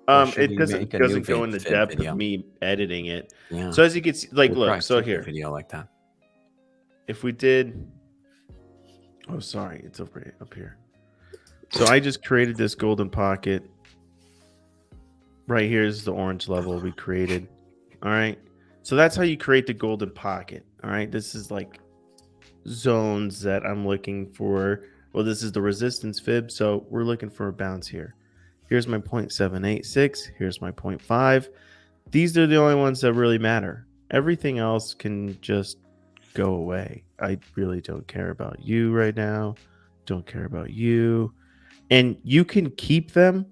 [SPEAKER 8] It doesn't go into depth
[SPEAKER 9] video?
[SPEAKER 8] of me editing it.
[SPEAKER 9] Yeah.
[SPEAKER 8] So as you can see, like,
[SPEAKER 9] We'll
[SPEAKER 8] look. So
[SPEAKER 9] probably keep a
[SPEAKER 8] here,
[SPEAKER 9] video like that.
[SPEAKER 8] if we did, oh, sorry, it's over up here. So I just created this golden pocket. Right here is the orange level we created. All right. So that's how you create the golden pocket. All right. This is like zones that I'm looking for. Well, this is the resistance fib. So we're looking for a bounce here. Here's my 0.786. Here's my 0.5. These are the only ones that really matter. Everything else can just go away. I really don't care about you right now. Don't care about you. And you can keep them,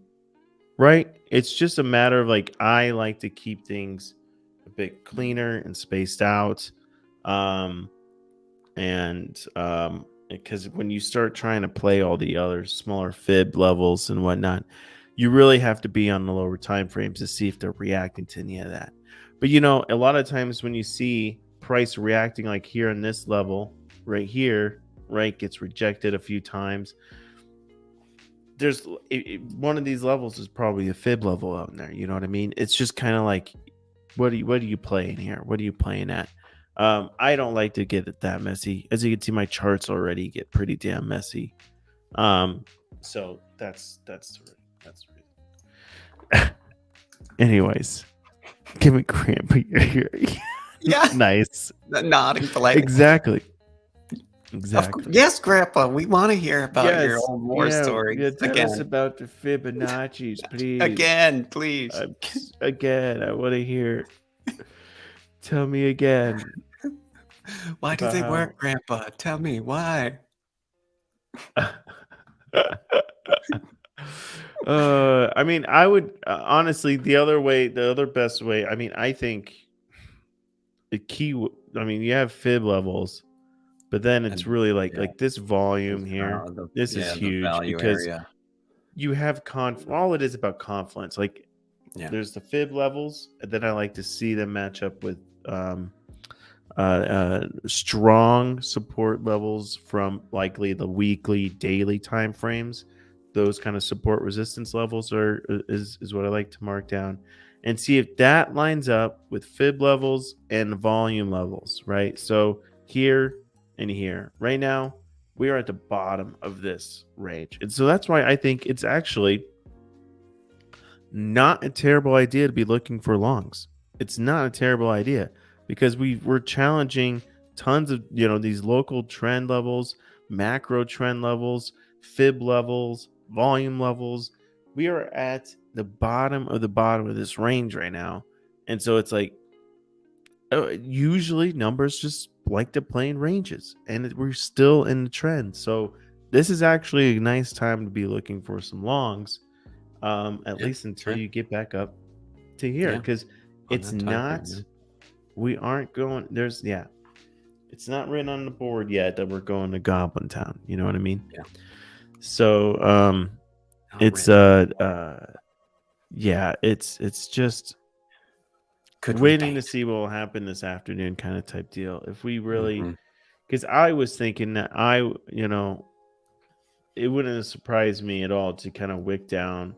[SPEAKER 8] right? It's just a matter of like, I like to keep things a bit cleaner and spaced out. Because when you start trying to play all the other smaller fib levels and whatnot, you really have to be on the lower time frames to see if they're reacting to any of that. But you know, a lot of times when you see price reacting like here in this level right here, right, gets rejected a few times. There's one of these levels is probably a fib level out in there. You know what I mean? It's just kind of like, what are you playing here? What are you playing at? I don't like to get it that messy. As you can see, my charts already get pretty damn messy. So that's the reason. Anyways, Give me Grandpa your ear.
[SPEAKER 9] Yeah.
[SPEAKER 8] Nice.
[SPEAKER 9] Nodding politely.
[SPEAKER 8] Exactly. Exactly.
[SPEAKER 9] Yes, Grandpa. We want to hear about your
[SPEAKER 8] Yes.
[SPEAKER 9] old war stories
[SPEAKER 8] Yeah, tell us
[SPEAKER 9] again.
[SPEAKER 8] about the Fibonacci's, please.
[SPEAKER 9] Again, please.
[SPEAKER 8] Again, I want to hear. Tell me again.
[SPEAKER 9] Why do they work, Grandpa? Tell me why.
[SPEAKER 8] I mean, I would honestly the other best way. I mean, I think the key. I mean, you have fib levels, but then it's
[SPEAKER 9] And,
[SPEAKER 8] really like
[SPEAKER 9] yeah,
[SPEAKER 8] this volume here. This is
[SPEAKER 9] the
[SPEAKER 8] huge
[SPEAKER 9] value
[SPEAKER 8] because
[SPEAKER 9] area.
[SPEAKER 8] you have all it is about confluence. Like
[SPEAKER 9] Yeah.
[SPEAKER 8] there's the fib levels, and then I like to see them match up with strong support levels from likely the weekly, daily time frames. Those kind of support resistance levels is what I like to mark down and see if that lines up with fib levels and volume levels, right? So here and here. Right now, we are at the bottom of this range. And so that's why I think it's actually not a terrible idea to be looking for longs. It's not a terrible idea because we're challenging tons of these local trend levels, macro trend levels, fib levels, volume levels. We are at the bottom of this range right now. And so it's like usually numbers just like to play in ranges, and we're still in the trend. So this is actually a nice time to be looking for some longs, at least until you get back up to here, because it's not we aren't going it's not written on the board yet that we're going to Goblin Town. You know what I mean?
[SPEAKER 9] Yeah.
[SPEAKER 8] So it's it's just waiting to see what will happen this afternoon kind of type deal. If we really because I was thinking that it wouldn't have surprised me at all to kind of wick down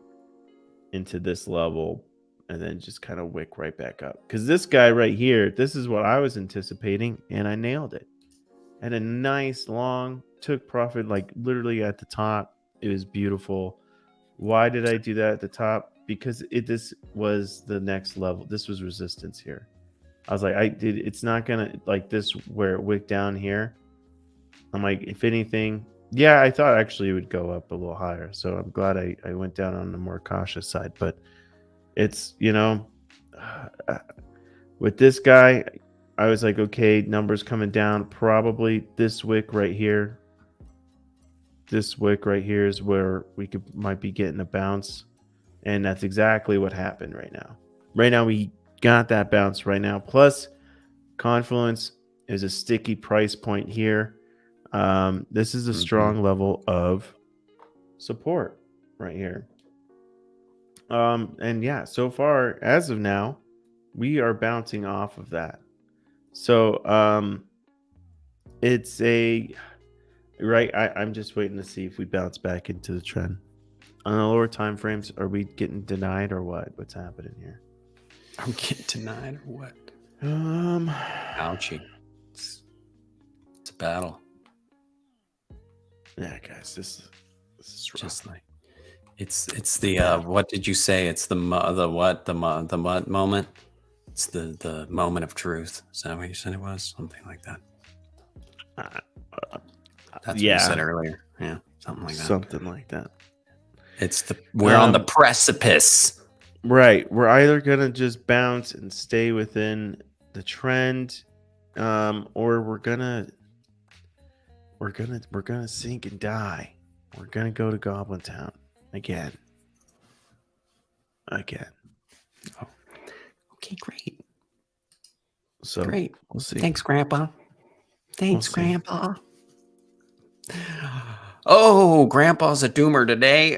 [SPEAKER 8] into this level and then just kind of wick right back up. Because this guy right here, this is what I was anticipating, and I nailed it. Had a nice long, took profit like literally at the top. It was beautiful. Why did I do that at the top? Because this was the next level. This was resistance here. I was like, it's not gonna like this where it wicked down here. I'm like, if anything, I thought actually it would go up a little higher. So I'm glad I went down on the more cautious side. But it's, with this guy, I was like, okay, numbers coming down. Probably this wick right here. This wick right here is where we might be getting a bounce. And that's exactly what happened right now. Right now, we got that bounce right now. Plus, Confluence is a sticky price point here. This is a strong level of support right here. And so far, as of now, we are bouncing off of that. So it's I'm just waiting to see if we bounce back into the trend. On the lower time frames, are we getting denied or what? What's happening here?
[SPEAKER 9] I'm getting denied or what? Ouchie. It's a battle.
[SPEAKER 8] Yeah, guys, this is rough.
[SPEAKER 9] Just like it's the what did you say? It's the what moment? It's the moment of truth. Is that what you said it was? Something like that. That's what you said earlier. Yeah, something like that.
[SPEAKER 8] Something like that.
[SPEAKER 9] It's we're on the precipice.
[SPEAKER 8] Right. We're either gonna just bounce and stay within the trend, or we're gonna sink and die. We're gonna go to Goblin Town again. Oh,
[SPEAKER 9] okay, great.
[SPEAKER 8] So
[SPEAKER 9] great.
[SPEAKER 8] We'll see.
[SPEAKER 9] Thanks, Grandpa. Thanks, Grandpa. Oh, Grandpa's a doomer today.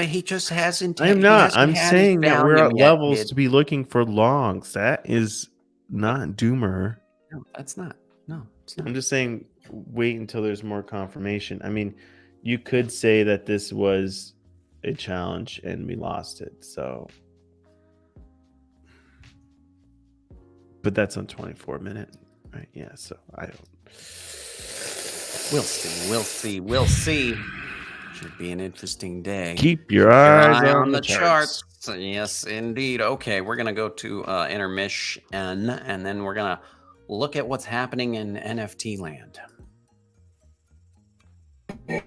[SPEAKER 9] He just hasn't.
[SPEAKER 8] I'm not. I'm saying that we're at levels to be looking for longs. That is not doomer.
[SPEAKER 9] No, that's not. No, it's not.
[SPEAKER 8] I'm just saying wait until there's more confirmation. I mean, you could say that this was a challenge and we lost it. So, but that's on 24-minute, right? Yeah. So I don't.
[SPEAKER 9] We'll see. Should be an interesting day.
[SPEAKER 8] Keep your eyes on the charts.
[SPEAKER 9] Yes, indeed. Okay, we're gonna go to intermission, and then we're gonna look at what's happening in NFT land.
[SPEAKER 2] You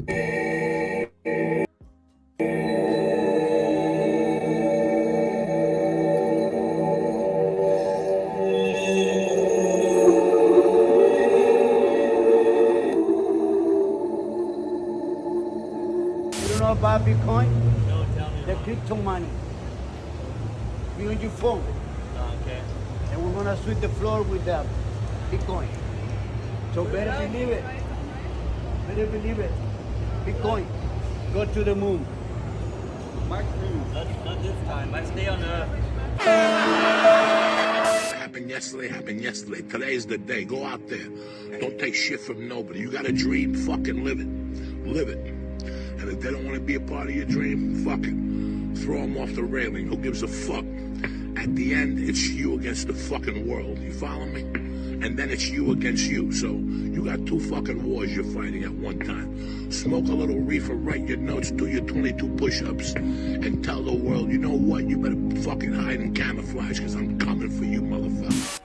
[SPEAKER 2] don't know about Bitcoin? No, tell me. The crypto money. You on your phone. Okay. And we're gonna sweep the floor with the Bitcoin. So better believe it. Better believe it. Bitcoin. Go to the moon. Mark not this time. I stay on Earth.
[SPEAKER 10] Happened yesterday. Today's the day. Go out there. Don't take shit from nobody. You got a dream, fucking live it. Live it. And if they don't want to be a part of your dream, fuck it. Throw them off the railing. Who gives a fuck? At the end, it's you against the fucking world. You follow me? And then it's you against you. So you got two fucking wars you're fighting at one time. Smoke a little reefer, write your notes, do your 22 push-ups, and tell the world, you know what? You better fucking hide and camouflage, because I'm coming for you, motherfucker.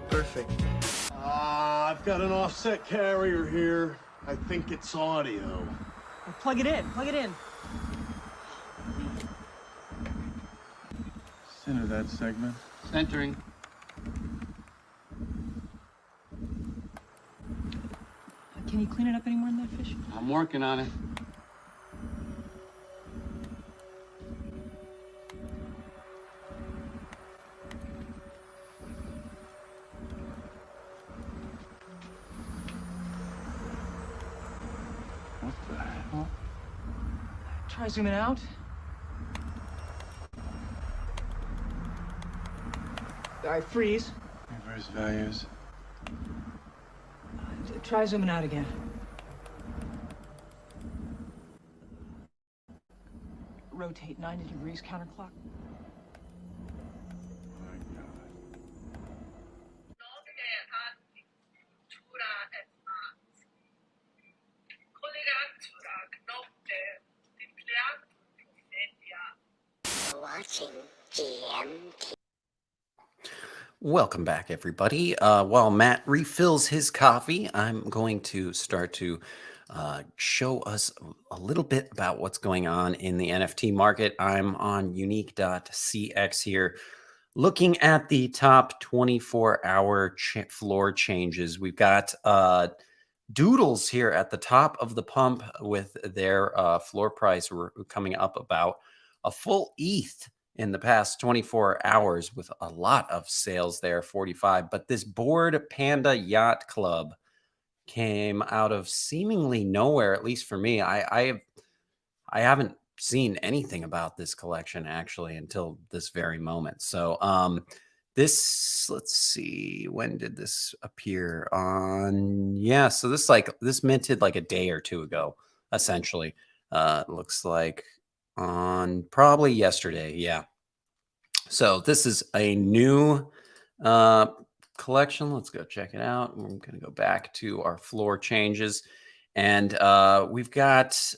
[SPEAKER 2] Perfect.
[SPEAKER 11] I've got an offset carrier here. I think it's audio.
[SPEAKER 7] Well, plug it in. Plug it in.
[SPEAKER 11] Center that segment.
[SPEAKER 2] Centering.
[SPEAKER 7] Can you clean it up any more than that, Fish?
[SPEAKER 2] I'm working on it.
[SPEAKER 11] What the hell?
[SPEAKER 7] Try zooming out. All right, freeze.
[SPEAKER 11] Reverse values.
[SPEAKER 7] Try zooming out again. Rotate 90 degrees counterclock.
[SPEAKER 11] My God.
[SPEAKER 9] Welcome back, everybody. While Matt refills his coffee, I'm going to start to show us a little bit about what's going on in the NFT market. I'm on unique.cx here, looking at the top 24-hour floor changes. We've got Doodles here at the top of the pump with their floor price coming up about a full ETH in the past 24 hours with a lot of sales there, 45. But this Bored Panda Yacht Club came out of seemingly nowhere, at least for me. I haven't seen anything about this collection actually until this very moment. So let's see, when did this appear on? Yeah, so this minted like a day or two ago, essentially. Looks like on probably yesterday. Yeah. So this is a new collection. Let's go check it out. We're going to go back to our floor changes. And we've got, so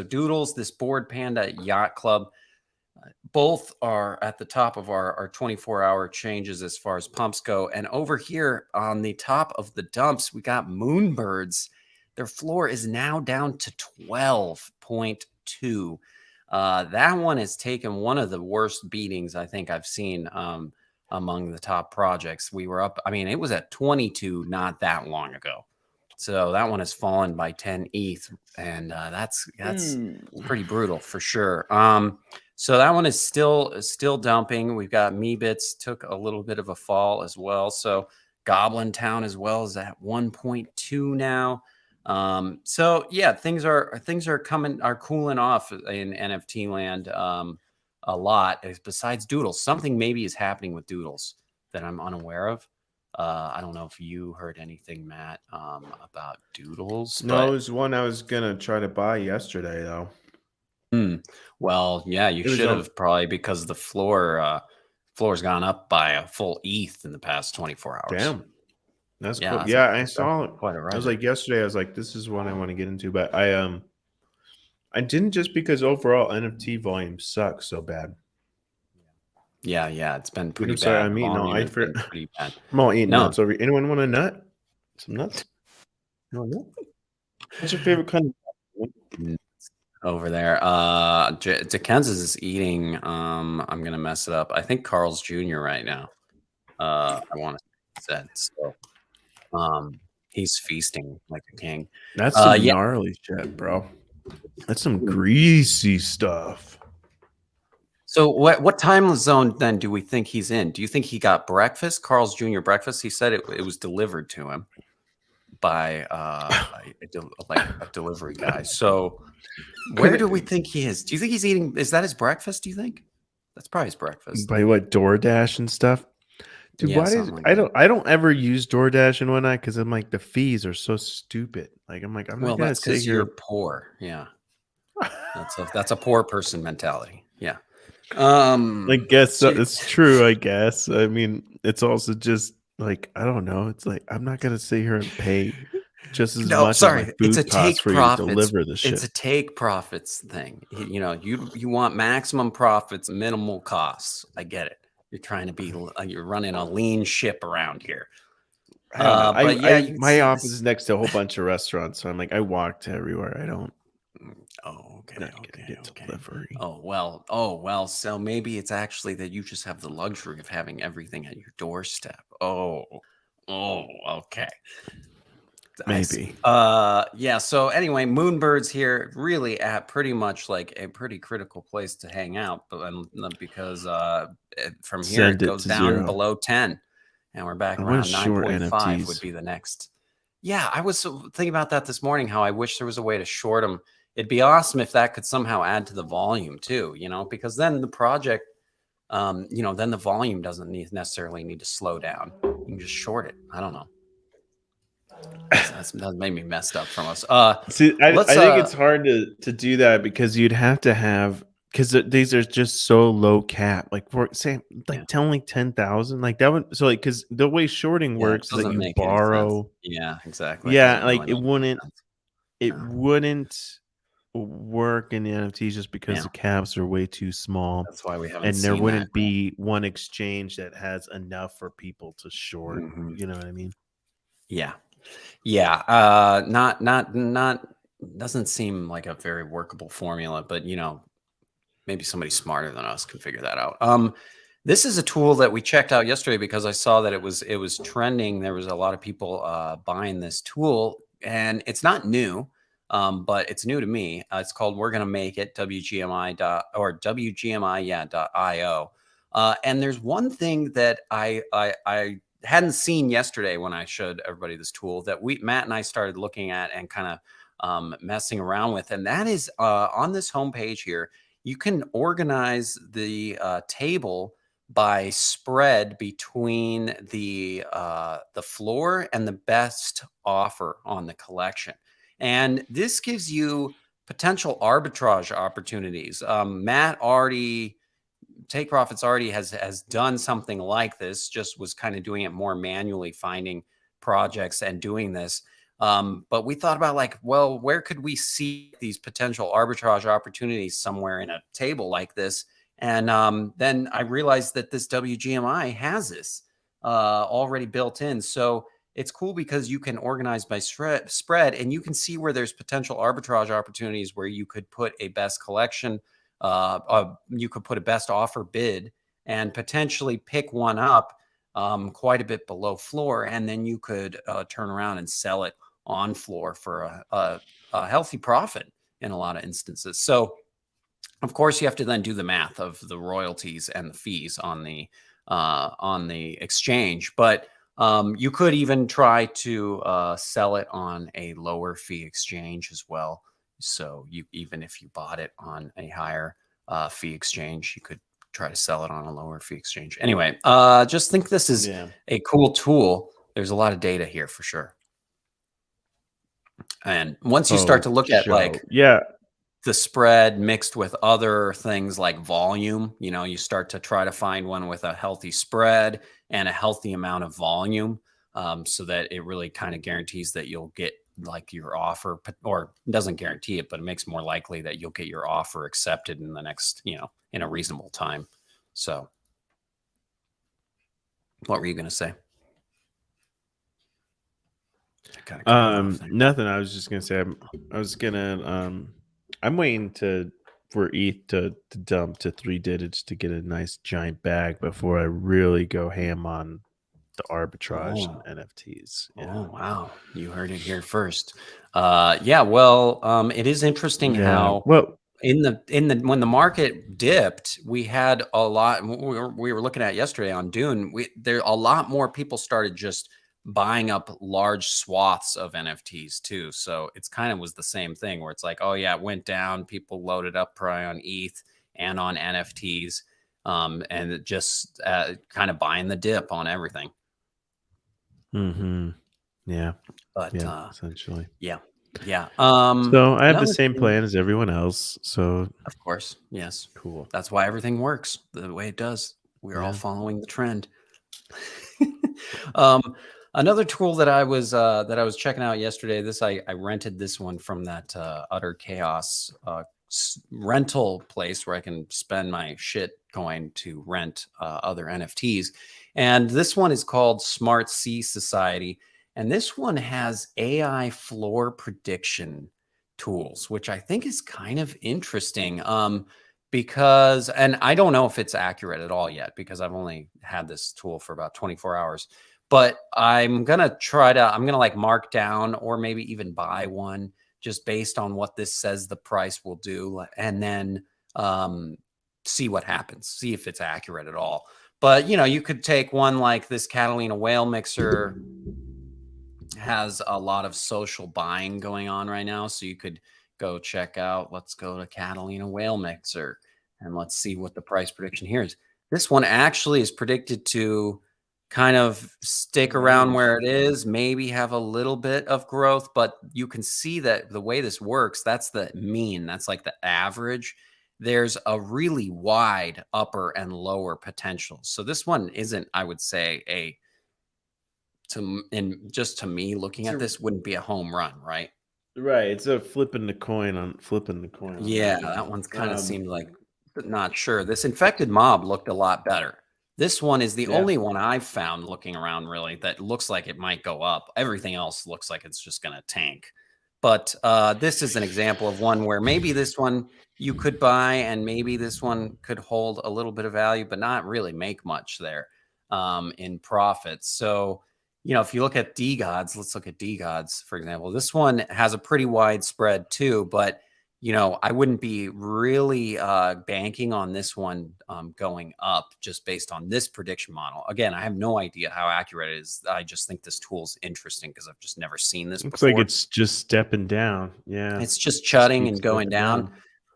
[SPEAKER 9] Doodles, this Bored Panda Yacht Club, both are at the top of our 24-hour changes as far as pumps go. And over here on the top of the dumps, we got Moonbirds. Their floor is now down to 12.2. That one has taken one of the worst beatings I think I've seen among the top projects. We were up, I mean, it was at 22 not that long ago. So that one has fallen by 10 ETH, and that's pretty brutal for sure. So that one is still dumping. We've got Meebits took a little bit of a fall as well. So Goblin Town as well is at 1.2 now. So yeah, things are cooling off in NFT land a lot. Besides Doodles, something maybe is happening with Doodles that I'm unaware of. I don't know if you heard anything, Matt, about Doodles.
[SPEAKER 8] No, it was one I was gonna try to buy yesterday, though.
[SPEAKER 9] Well, yeah, you should have probably, because the floor's gone up by a full ETH in the past 24 hours.
[SPEAKER 8] Damn. That's
[SPEAKER 9] Yeah,
[SPEAKER 8] cool.
[SPEAKER 9] that's
[SPEAKER 8] Yeah, I
[SPEAKER 9] that's
[SPEAKER 8] saw it.
[SPEAKER 9] quite a
[SPEAKER 8] I was
[SPEAKER 9] rider.
[SPEAKER 8] like yesterday. I was like, this is one I want to get into, but I didn't just because overall NFT volume sucks so bad.
[SPEAKER 9] Yeah, it's been
[SPEAKER 8] Dude,
[SPEAKER 9] pretty
[SPEAKER 8] I'm sorry,
[SPEAKER 9] bad.
[SPEAKER 8] I'm
[SPEAKER 9] The
[SPEAKER 8] eating all.
[SPEAKER 9] volume has been pretty bad.
[SPEAKER 8] I'm all eating
[SPEAKER 9] No,
[SPEAKER 8] nuts over. Anyone want a nut? Some nuts? You want a nut? What's your favorite kind of nut?
[SPEAKER 9] over there. Kansas is eating. I'm gonna mess it up. I think Carl's Jr. right now. I want to say so. He's feasting like a king.
[SPEAKER 8] That's some
[SPEAKER 9] Yeah.
[SPEAKER 8] gnarly shit, bro. That's some greasy stuff.
[SPEAKER 9] So what time zone then do we think he's in? Do you think he got breakfast, Carl's Jr. breakfast? He said it was delivered to him by like a delivery guy. So where do we think he is? Do you think he's eating? Is that his breakfast? Do you think that's probably his breakfast?
[SPEAKER 8] By what, DoorDash and stuff? Dude,
[SPEAKER 9] Yeah,
[SPEAKER 8] why does
[SPEAKER 9] something like that.
[SPEAKER 8] I don't ever use DoorDash and whatnot because I'm like the fees are so stupid. Like I'm not
[SPEAKER 9] Well,
[SPEAKER 8] gonna
[SPEAKER 9] that's
[SPEAKER 8] sit
[SPEAKER 9] because
[SPEAKER 8] here.
[SPEAKER 9] you're poor. Yeah, that's a poor person mentality. Yeah.
[SPEAKER 8] I guess
[SPEAKER 9] So,
[SPEAKER 8] it's true. I guess. I mean, it's also just like I don't know. It's like I'm not gonna sit here and pay just as
[SPEAKER 9] no,
[SPEAKER 8] much as my
[SPEAKER 9] sorry. It's a
[SPEAKER 8] food costs
[SPEAKER 9] take
[SPEAKER 8] for you to
[SPEAKER 9] profits.
[SPEAKER 8] deliver the
[SPEAKER 9] It's
[SPEAKER 8] shit.
[SPEAKER 9] a take profits thing. You want maximum profits, minimal costs. I get it. You're trying to be. You're running a lean ship around here.
[SPEAKER 8] I don't know.
[SPEAKER 9] But yeah, you can
[SPEAKER 8] My
[SPEAKER 9] see
[SPEAKER 8] office
[SPEAKER 9] this.
[SPEAKER 8] is next to a whole bunch of restaurants, so I'm like I walk to everywhere. I don't.
[SPEAKER 9] Oh, okay.
[SPEAKER 8] Get delivery.
[SPEAKER 9] Oh well. So maybe it's actually that you just have the luxury of having everything at your doorstep. Oh, okay. I see.
[SPEAKER 8] Maybe.
[SPEAKER 9] Yeah. So anyway, Moonbird's here, really at pretty much like a pretty critical place to hang out, but because from here
[SPEAKER 8] Send
[SPEAKER 9] it
[SPEAKER 8] it
[SPEAKER 9] goes
[SPEAKER 8] to
[SPEAKER 9] down
[SPEAKER 8] 0.
[SPEAKER 9] below 10, and we're back
[SPEAKER 8] I want
[SPEAKER 9] around
[SPEAKER 8] to short
[SPEAKER 9] 9.5 would
[SPEAKER 8] NFTs.
[SPEAKER 9] be the next. Yeah, I was thinking about that this morning. How I wish there was a way to short them. It'd be awesome if that could somehow add to the volume too. Because then the project, then the volume doesn't necessarily need to slow down. You can just short it. I don't know. That made me messed up from us.
[SPEAKER 8] See, I think it's hard to do that because you'd have to have because these are just so low cap. Like for say, like telling like 10,000, like that would so like because the way shorting works is that
[SPEAKER 9] doesn't
[SPEAKER 8] you
[SPEAKER 9] make any
[SPEAKER 8] borrow.
[SPEAKER 9] sense. Yeah, exactly.
[SPEAKER 8] Yeah, like
[SPEAKER 9] Really
[SPEAKER 8] it wouldn't work in the NFTs just because the caps are way too small.
[SPEAKER 9] That's why we haven't
[SPEAKER 8] and there
[SPEAKER 9] seen
[SPEAKER 8] wouldn't
[SPEAKER 9] that.
[SPEAKER 8] be one exchange that has enough for people to short. You know what I mean?
[SPEAKER 9] Yeah. Not doesn't seem like a very workable formula, but maybe somebody smarter than us can figure that out. This is a tool that we checked out yesterday because I saw that it was trending. There was a lot of people buying this tool, and it's not new, but it's new to me. It's called We're Gonna Make It, WGMI.io. And there's one thing that I hadn't seen yesterday when I showed everybody this tool that Matt and I started looking at and kind of messing around with, and that is on this homepage here. You can organize the table by spread between the floor and the best offer on the collection, and this gives you potential arbitrage opportunities. Matt already. Take Profits already has done something like this, just was kind of doing it more manually, finding projects and doing this. But we thought about like, well, where could we see these potential arbitrage opportunities somewhere in a table like this? And then I realized that this WGMI has this already built in. So it's cool because you can organize by spread and you can see where there's potential arbitrage opportunities where you could put a best collection. You could put a best offer bid and potentially pick one up quite a bit below floor, and then you could turn around and sell it on floor for a healthy profit in a lot of instances. So, of course, you have to then do the math of the royalties and the fees on the exchange, but you could even try to sell it on a lower fee exchange as well. So even if you bought it on a higher fee exchange, you could try to sell it on a lower fee exchange. Anyway, just think this is a cool tool. There's a lot of data here for sure. And once you start to look at like the spread mixed with other things like volume, you start to try to find one with a healthy spread and a healthy amount of volume. so that it really kind of guarantees that you'll get like your offer, or doesn't guarantee it, but it makes more likely that you'll get your offer accepted in the next, in a reasonable time. So what were you going to say?
[SPEAKER 8] Nothing. I was just gonna say I'm waiting for ETH to dump to 3 digits to get a nice giant bag before I really go ham on the arbitrage and NFTs. Yeah.
[SPEAKER 9] Oh wow, you heard it here first. It is interesting how
[SPEAKER 8] well
[SPEAKER 9] in the when the market dipped, we had a lot. We were looking at yesterday on Dune. There a lot more people started just buying up large swaths of NFTs too. So it's kind of was the same thing where it's like, oh yeah, it went down. People loaded up probably on ETH and on NFTs, and it just kind of buying the dip on everything.
[SPEAKER 8] Yeah.
[SPEAKER 9] But
[SPEAKER 8] essentially.
[SPEAKER 9] Yeah.
[SPEAKER 8] So I have the same plan as everyone else. So
[SPEAKER 9] of course, yes.
[SPEAKER 8] Cool.
[SPEAKER 9] That's why everything works the way it does. We're all following the trend. Another tool that I was checking out yesterday. I rented this one from that Utter Chaos rental place where I can spend my shit coin to rent other NFTs. And this one is called Smart Sea Society. And this one has AI floor prediction tools, which I think is kind of interesting. Because, and I don't know if it's accurate at all yet, because I've only had this tool for about 24 hours, but I'm going to like mark down or maybe even buy one just based on what this says the price will do. And then see what happens, see if it's accurate at all. But, you could take one like this Catalina whale mixer has a lot of social buying going on right now. So you could go check out, let's go to Catalina whale mixer and let's see what the price prediction here is. This one actually is predicted to kind of stick around where it is, maybe have a little bit of growth, but you can see that the way this works, that's the mean, that's like the average. There's a really wide upper and lower potential. So this one isn't, I would say, to me looking at this wouldn't be a home run, right?
[SPEAKER 8] Right. It's a flipping the coin on.
[SPEAKER 9] Yeah, that one's kind of seemed like, not sure. This infected mob looked a lot better. This one is the only one I've found looking around really that looks like it might go up. Everything else looks like it's just going to tank. But this is an example of one where maybe this one you could buy and maybe this one could hold a little bit of value, but not really make much there in profits. So, if you look at DGods, let's look at DGods, for example. This one has a pretty wide spread too, but I wouldn't be really banking on this one going up just based on this prediction model. Again, I have no idea how accurate it is. I just think this tool is interesting because I've just never seen this
[SPEAKER 8] Looks
[SPEAKER 9] before.
[SPEAKER 8] like it's just stepping down. Yeah.
[SPEAKER 9] It's just chudding and going down.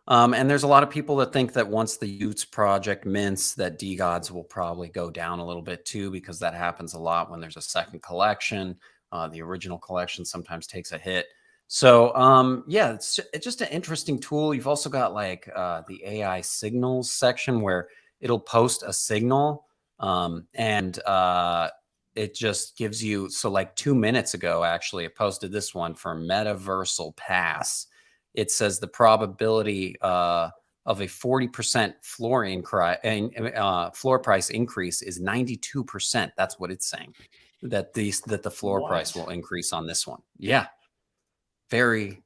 [SPEAKER 9] And there's a lot of people that think that once the Utes project mints, that DGods will probably go down a little bit too, because that happens a lot when there's a second collection. The original collection sometimes takes a hit. So, it's just an interesting tool. You've also got like the AI signals section where it'll post a signal and it just gives you. So like 2 minutes ago, actually, it posted this one for Metaversal Pass. It says the probability of a 40% floor price increase is 92%. That's what it's saying, that the floor price will increase on this one. Yeah. Very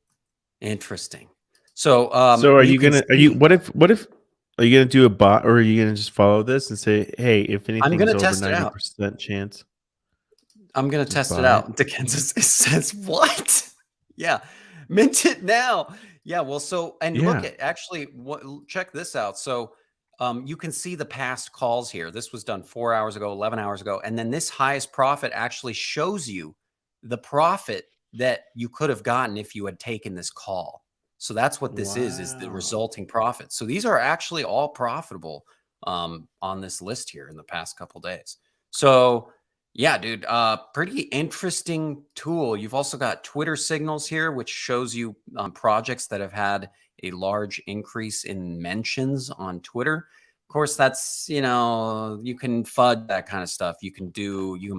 [SPEAKER 9] interesting. So,
[SPEAKER 8] are you gonna do a bot, or are you gonna just follow this and say, hey, if anything is over 90% chance?
[SPEAKER 9] I'm gonna test it out. Dickensis says what? Yeah, mint it now. Yeah, well, so look at check this out. So you can see the past calls here. This was done 4 hours ago, 11 hours ago, and then this highest profit actually shows you the profit that you could have gotten if you had taken this call. So that's what this is the resulting profit. So these are actually all profitable on this list here in the past couple days. So yeah, dude, pretty interesting tool. You've also got Twitter signals here, which shows you projects that have had a large increase in mentions on Twitter. course, that's, you know, you can FUD that kind of stuff. You can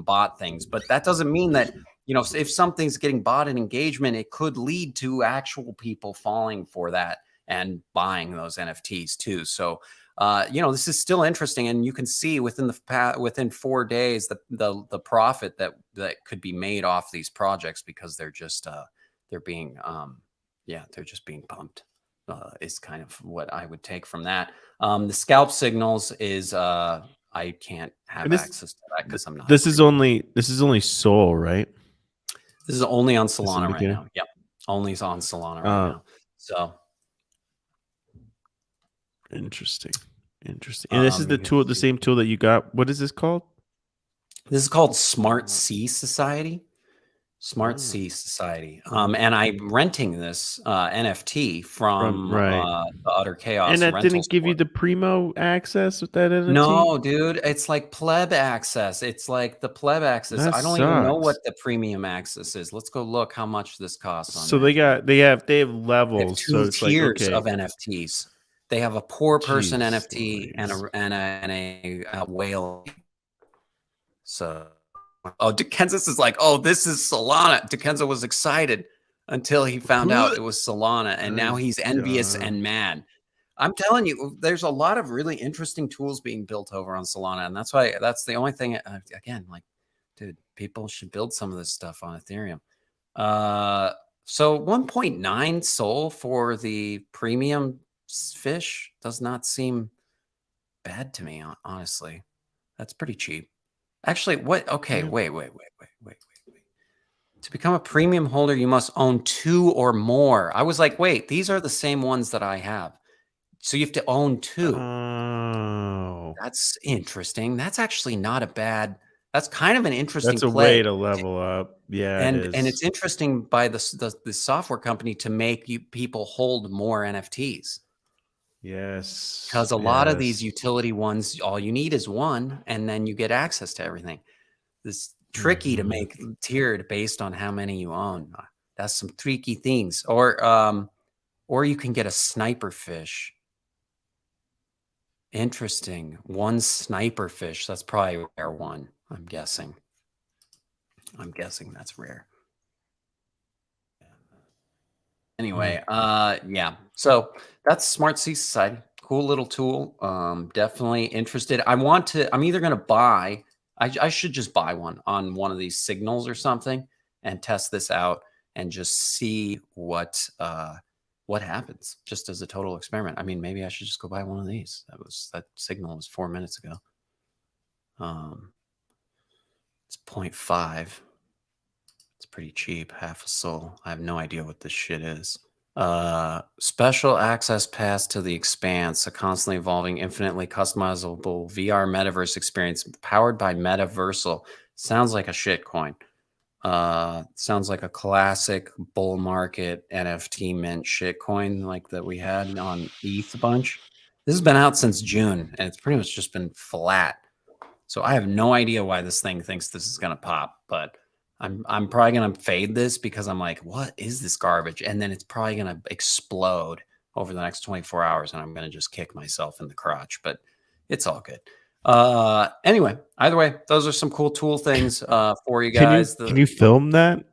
[SPEAKER 9] bot things, but that doesn't mean that, you know, if something's getting bought in engagement, it could lead to actual people falling for that and buying those NFTs too. So, you know, this is still interesting, and you can see within 4 days the profit that could be made off these projects, because they're just they're being they're just being pumped. Is kind of what I would take from that. The scalp signals is I can't have access to that because I'm not.
[SPEAKER 8] This is only Sol, right?
[SPEAKER 9] This is only on Solana right now. Yep, only on Solana right now. So
[SPEAKER 8] interesting. And this is the same tool that you got. What is this called?
[SPEAKER 9] This is called Smart Sea Society. Smart Sea Society. And I'm renting this NFT from the Utter Chaos.
[SPEAKER 8] And that didn't give you the primo access with that NFT?
[SPEAKER 9] No, dude. It's like pleb access. It's like the pleb access. I don't even know what the premium access is. Let's go look how much this costs.
[SPEAKER 8] So they have levels.
[SPEAKER 9] They have two tiers of NFTs. They have a poor person NFT and a whale. So. Oh, Dickensis is like, oh, this is Solana. Dickensis was excited until he found out it was Solana, and now he's envious and mad. I'm telling you, there's a lot of really interesting tools being built over on Solana, and that's the only thing. Again, like, dude, people should build some of this stuff on Ethereum. So 1.9 Sol for the premium fish does not seem bad to me, honestly. That's pretty cheap. Actually, what? Okay, wait. To become a premium holder, you must own 2 or more. I was like, wait, these are the same ones that I have. So you have to own 2.
[SPEAKER 8] Oh.
[SPEAKER 9] That's interesting. That's actually not a bad. That's kind of an interesting
[SPEAKER 8] That's a
[SPEAKER 9] play.
[SPEAKER 8] way to level up. Yeah,
[SPEAKER 9] and
[SPEAKER 8] it is.
[SPEAKER 9] And it's interesting by the software company to make people hold more NFTs.
[SPEAKER 8] Yes.
[SPEAKER 9] Because a lot of these utility ones, all you need is one, and then you get access to everything. It's tricky to make tiered based on how many you own. That's some tricky things. Or you can get a sniper fish. Interesting. One sniper fish. That's probably a rare one, I'm guessing. I'm guessing that's rare. Anyway, yeah. So that's Smart Sea Society. Cool little tool. Definitely interested. I'm either going to buy, I should just buy one on one of these signals or something and test this out and just see what happens, just as a total experiment. I mean, maybe I should just go buy one of these. That signal was 4 minutes ago. It's 0.5. It's pretty cheap, half a Sol. I have no idea what this shit is. Special access pass to the Expanse, a constantly evolving, infinitely customizable VR metaverse experience powered by Metaversal. Sounds like a shit coin. Sounds like a classic bull market NFT mint shit coin like that we had on ETH a bunch. This has been out since June, and it's pretty much just been flat. So I have no idea why this thing thinks this is going to pop, but I'm probably going to fade this because I'm like, what is this garbage? And then it's probably going to explode over the next 24 hours, and I'm going to just kick myself in the crotch, but it's all good. Anyway, either way, those are some cool tool things for you guys.
[SPEAKER 8] Can you film that?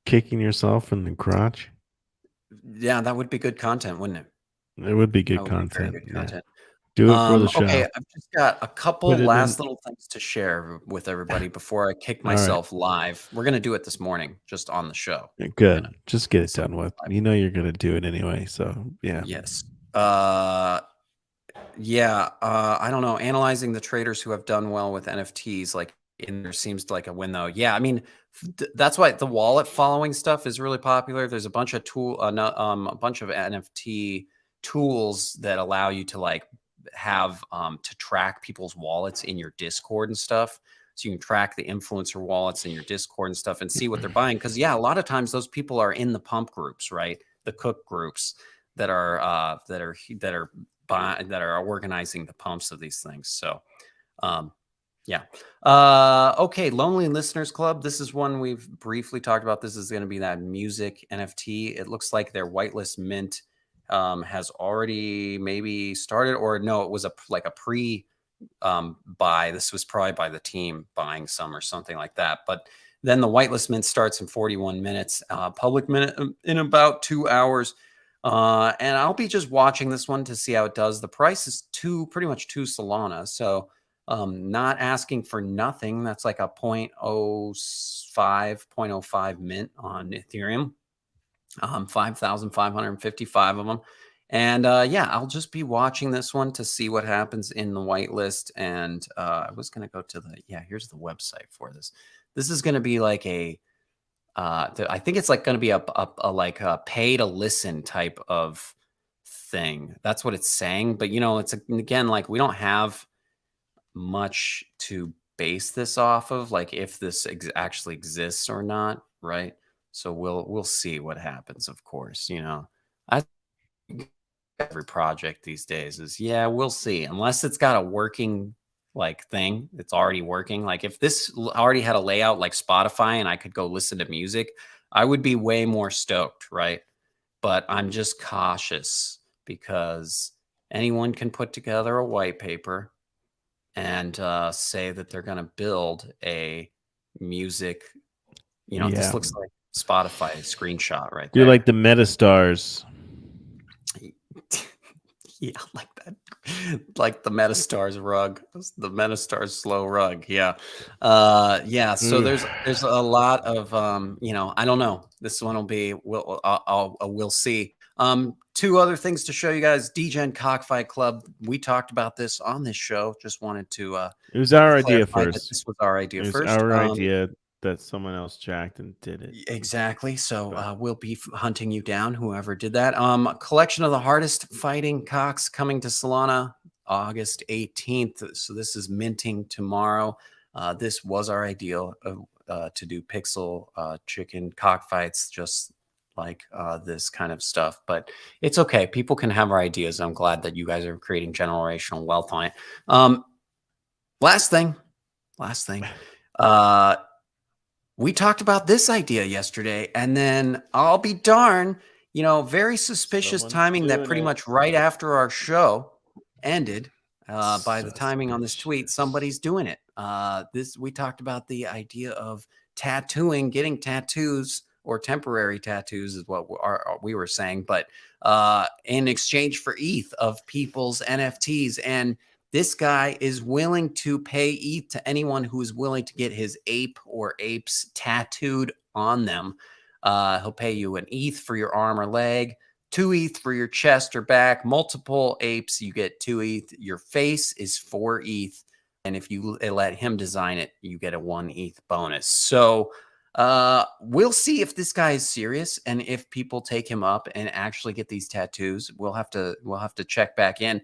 [SPEAKER 8] Kicking yourself in the crotch?
[SPEAKER 9] Yeah, that would be good content, wouldn't it?
[SPEAKER 8] It would be good content.
[SPEAKER 9] Good content.
[SPEAKER 8] Do it for the show.
[SPEAKER 9] Okay, I've just got a couple last little things to share with everybody before I kick myself live. We're going to do it this morning, just on the show.
[SPEAKER 8] Good. Just get it done with. You know you're going to do it anyway, so yeah.
[SPEAKER 9] Yes. Yeah, I don't know. Analyzing the traders who have done well with NFTs, like there seems like a win though. Yeah, I mean, that's why the wallet following stuff is really popular. There's a bunch of a bunch of NFT tools that allow you to like have to track people's wallets in your Discord and stuff. So you can track the influencer wallets in your Discord and stuff and see what they're buying. Because yeah, a lot of times those people are in the pump groups, right? The cook groups that are organizing the pumps of these things. So yeah. Okay, Lonely Listeners Club. This is one we've briefly talked about. This is going to be that music NFT. It looks like their whitelist mint has already maybe started, or no, it was like a pre buy. This was probably by the team buying some or something like that. But then the whitelist mint starts in 41 minutes, public minute in about 2 hours. And I'll be just watching this one to see how it does. The price is pretty much 2 Solana. So not asking for nothing. That's like a 0.05 mint on Ethereum. 5,555 of them. And yeah, I'll just be watching this one to see what happens in the whitelist. And I was going to go to here's the website for this. This is going to be like I think it's like going to be a pay to listen type of thing. That's what it's saying. But, it's again, like we don't have much to base this off of, like if this actually exists or not. Right. So we'll see what happens. Of course, I every project these days is, we'll see, unless it's got a working thing. It's already working. Like if this already had a layout like Spotify and I could go listen to music, I would be way more stoked. Right. But I'm just cautious because anyone can put together a white paper and say that they're going to build a music, this looks like Spotify screenshot right there.
[SPEAKER 8] You're like the Metastars.
[SPEAKER 9] Yeah, like that, like the Metastars rug, the Metastars slow rug. Yeah. So there's a lot of I don't know. This one will be we'll see. 2 other things to show you guys. DGen Cockfight Club. We talked about this on this show. Just wanted to
[SPEAKER 8] it was our idea first.
[SPEAKER 9] This was our idea
[SPEAKER 8] first.
[SPEAKER 9] Our
[SPEAKER 8] idea that someone else jacked and did it.
[SPEAKER 9] Exactly. So we'll be hunting you down, whoever did that. Collection of the hardest fighting cocks coming to Solana August 18th. So this is minting tomorrow. This was our idea to do pixel chicken cockfights, just like this kind of stuff. But it's okay. People can have our ideas. I'm glad that you guys are creating generational wealth on it. Last thing. We talked about this idea yesterday, and then I'll be darn, very suspicious timing that pretty much right after our show ended, by the timing on this tweet, somebody's doing it. We talked about the idea of tattooing, getting tattoos or temporary tattoos is what we were saying, but in exchange for ETH of people's NFTs. And this guy is willing to pay ETH to anyone who is willing to get his ape or apes tattooed on them. He'll pay you an ETH for your arm or leg, 2 ETH for your chest or back. Multiple apes, you get 2 ETH. Your face is 4 ETH. And if you let him design it, you get a 1 ETH bonus. So we'll see if this guy is serious and if people take him up and actually get these tattoos. We'll have to check back in.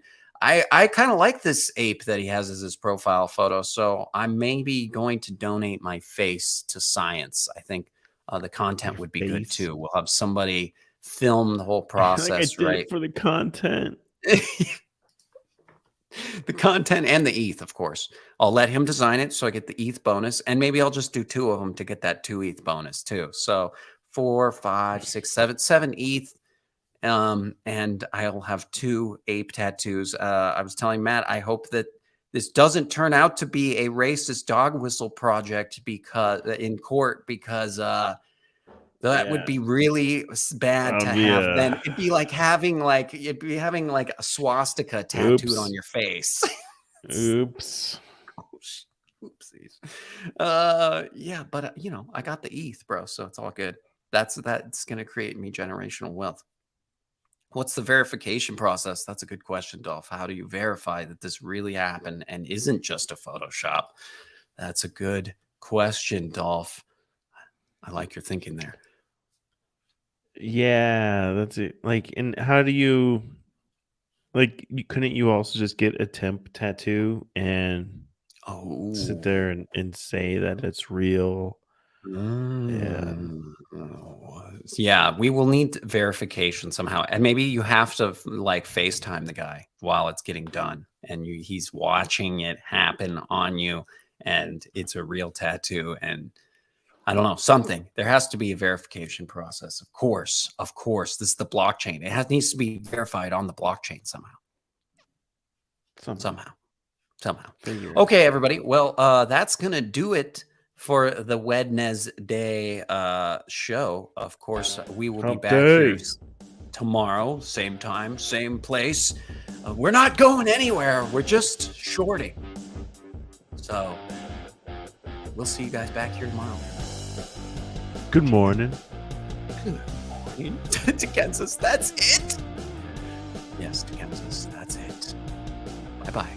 [SPEAKER 9] I kind of like this ape that he has as his profile photo, so I'm maybe going to donate my face to science. I think the content would be good too. We'll have somebody film the whole process,
[SPEAKER 8] right? It for the content.
[SPEAKER 9] The content and the ETH, of course. I'll let him design it so I get the ETH bonus, and maybe I'll just do 2 of them to get that 2 ETH bonus too. So 4, 5, 6, 7 ETH. And I'll have 2 ape tattoos. I was telling Matt, I hope that this doesn't turn out to be a racist dog whistle project in court, because that would be really bad to have. Then it'd be like having a swastika tattooed on your face.
[SPEAKER 8] Oops.
[SPEAKER 9] Oopsies. Yeah, but I got the ETH, bro, so it's all good. That's going to create me generational wealth. What's the verification process? That's a good question, Dolph. How do you verify that this really happened and isn't just a Photoshop? That's a good question, Dolph. I like your thinking there.
[SPEAKER 8] Yeah, that's it. And how do you, couldn't you also just get a temp tattoo and sit there and say that it's real?
[SPEAKER 9] Yeah, we will need verification somehow, and maybe you have to FaceTime the guy while it's getting done, and he's watching it happen on you, and it's a real tattoo, and I don't know, something. There has to be a verification process. Of course. This is the blockchain. It needs to be verified on the blockchain somehow. Somehow. Okay, everybody. Well, that's going to do it for the Wednesday show. Of course, we will be back here tomorrow, same time, same place. We're not going anywhere. We're just shorting. So we'll see you guys back here tomorrow.
[SPEAKER 8] Good morning.
[SPEAKER 9] Good morning. To Kansas, that's it. Yes, to Kansas, that's it. Bye-bye.